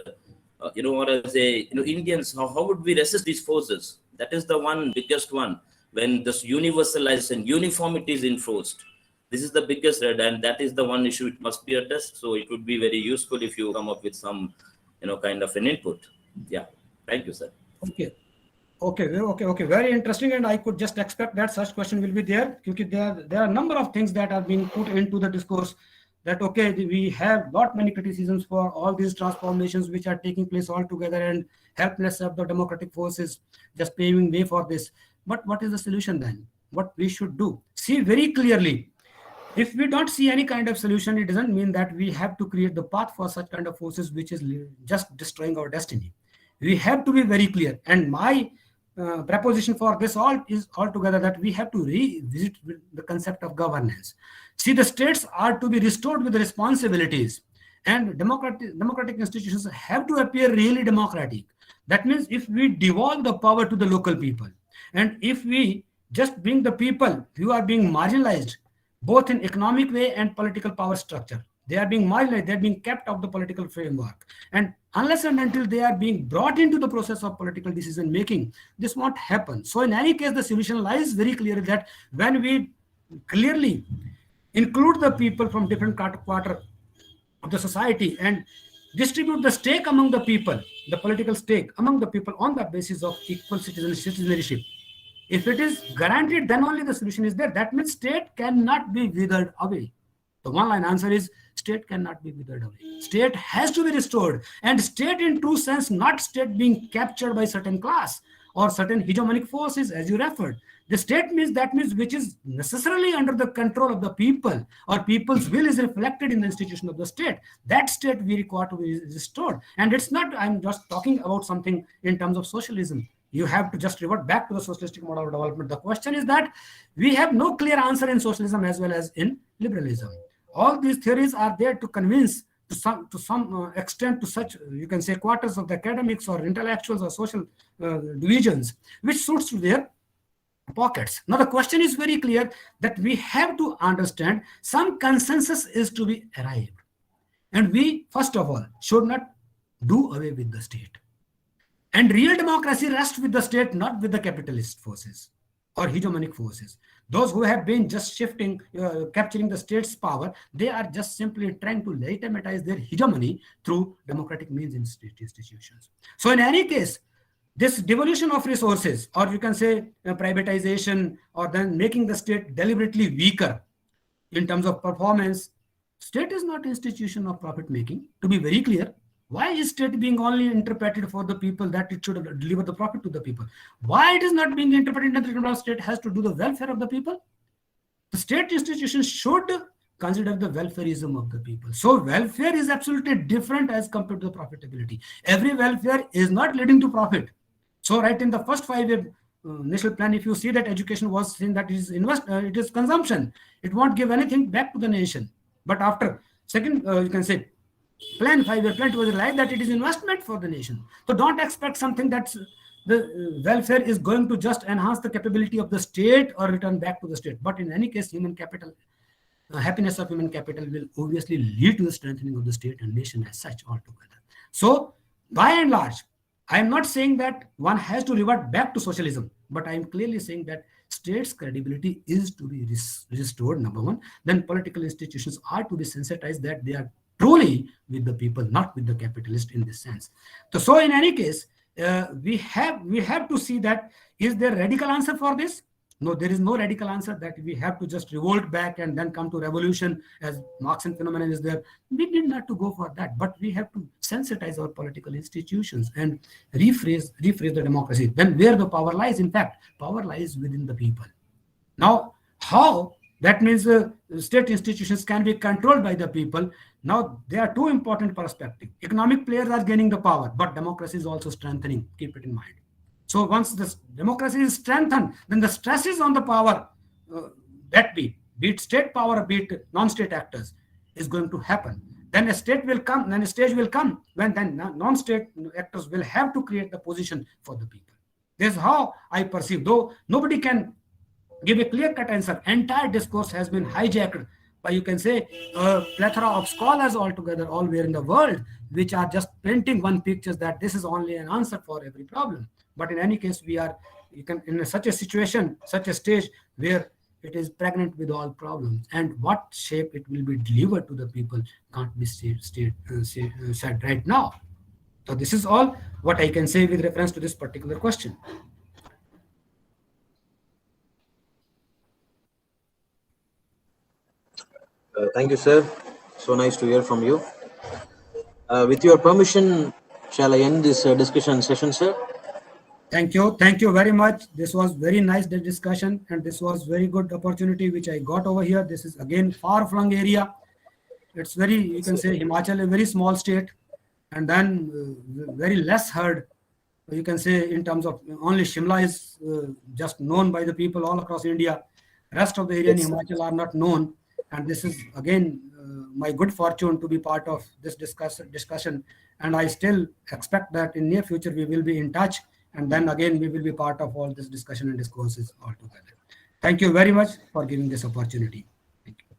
or as a, Indians, how would we resist these forces? That is the one biggest one, when this universalization, uniformity is enforced. This is the biggest threat, and that is the one issue it must be addressed. So it would be very useful if you come up with some, kind of an input. Yeah. Thank you, sir. Okay. Very interesting, and I could just expect that such question will be there, because there are a number of things that are being put into the discourse. That we have not many criticisms for all these transformations which are taking place all together, and helplessness of the democratic forces just paving way for this. But what is the solution then? What we should do? See very clearly. If we don't see any kind of solution, it doesn't mean that we have to create the path for such kind of forces which is just destroying our destiny. We have to be very clear. And my proposition for this all is altogether that we have to revisit the concept of governance. See, the states are to be restored with responsibilities, and democratic institutions have to appear really democratic. That means if we devolve the power to the local people, and if we just bring the people who are being marginalized, both in economic way and political power structure, they are being marginalized, they are being kept out of the political framework. And unless and until they are being brought into the process of political decision making, this won't happen. So in any case, the solution lies very clearly that when we clearly include the people from different quarter of the society and distribute the stake among the people, the political stake among the people on the basis of equal citizenship, if it is guaranteed, then only the solution is there. That means state cannot be withered away. The one-line answer is state cannot be withered away. State has to be restored, and state in true sense, not state being captured by certain class or certain hegemonic forces, as you referred. The state means which is necessarily under the control of the people, or people's will is reflected in the institution of the state. That state we require to be restored. And it's not, I'm just talking about something in terms of socialism. You have to just revert back to the socialistic model of development. The question is that we have no clear answer in socialism as well as in liberalism. All these theories are there to convince to some extent to such, you can say, quarters of the academics or intellectuals or social divisions, which suits to their pockets. Now the question is very clear that we have to understand some consensus is to be arrived. And we, first of all, should not do away with the state. And real democracy rests with the state, not with the capitalist forces or hegemonic forces. Those who have been just shifting, capturing the state's power, they are just simply trying to legitimize their hegemony through democratic means in state institutions. So in any case, this devolution of resources, or you can say privatization, or then making the state deliberately weaker in terms of performance, state is not institution of profit making, to be very clear. Why is state being only interpreted for the people that it should deliver the profit to the people? Why it is not being interpreted in the terms of state has to do the welfare of the people? The state institutions should consider the welfareism of the people. So welfare is absolutely different as compared to the profitability. Every welfare is not leading to profit. So right in the first 5-year national plan, if you see that education was seen that it is consumption. It won't give anything back to the nation. But after second, you can say, 5-year plan, it was like that it is investment for the nation. So don't expect something that's the welfare is going to just enhance the capability of the state or return back to the state. But in any case, human capital, happiness of human capital will obviously lead to the strengthening of the state and nation as such altogether. So by and large, I am not saying that one has to revert back to socialism, but I am clearly saying that state's credibility is to be restored, number one. Then political institutions are to be sensitized that they are truly with the people, not with the capitalist in this sense. So in any case, we have to see that, is there a radical answer for this? No, there is no radical answer that we have to just revolt back and then come to revolution as Marxian phenomenon is there. We need not to go for that, but we have to sensitize our political institutions and rephrase the democracy. Then where the power lies, in fact, power lies within the people. Now, how? That means state institutions can be controlled by the people. Now, there are two important perspectives. Economic players are gaining the power, but democracy is also strengthening. Keep it in mind. So once this democracy is strengthened, then the stresses on the power, that be it state power, be it non-state actors, is going to happen. Then a state will come, then a stage will come when then non-state actors will have to create the position for the people. This is how I perceive, though nobody can give a clear-cut answer. Entire discourse has been hijacked by, you can say, a plethora of scholars altogether, all where in the world, which are just painting one picture that this is only an answer for every problem. But in any case, we are in such a situation, such a stage where it is pregnant with all problems, and what shape it will be delivered to the people can't be said right now. So this is all what I can say with reference to this particular question. Thank you, sir. So nice to hear from you. With your permission, shall I end this discussion session, sir? Thank you. Thank you very much. This was very nice discussion, and this was very good opportunity which I got over here. This is again far-flung area. It's very, you can say, Himachal, a very small state, and then very less heard. You can say in terms of only Shimla is just known by the people all across India. Rest of the area in Himachal are not known, and this is again my good fortune to be part of this discussion. And I still expect that in near future we will be in touch. And then again, we will be part of all this discussion and discourses altogether. Thank you very much for giving this opportunity.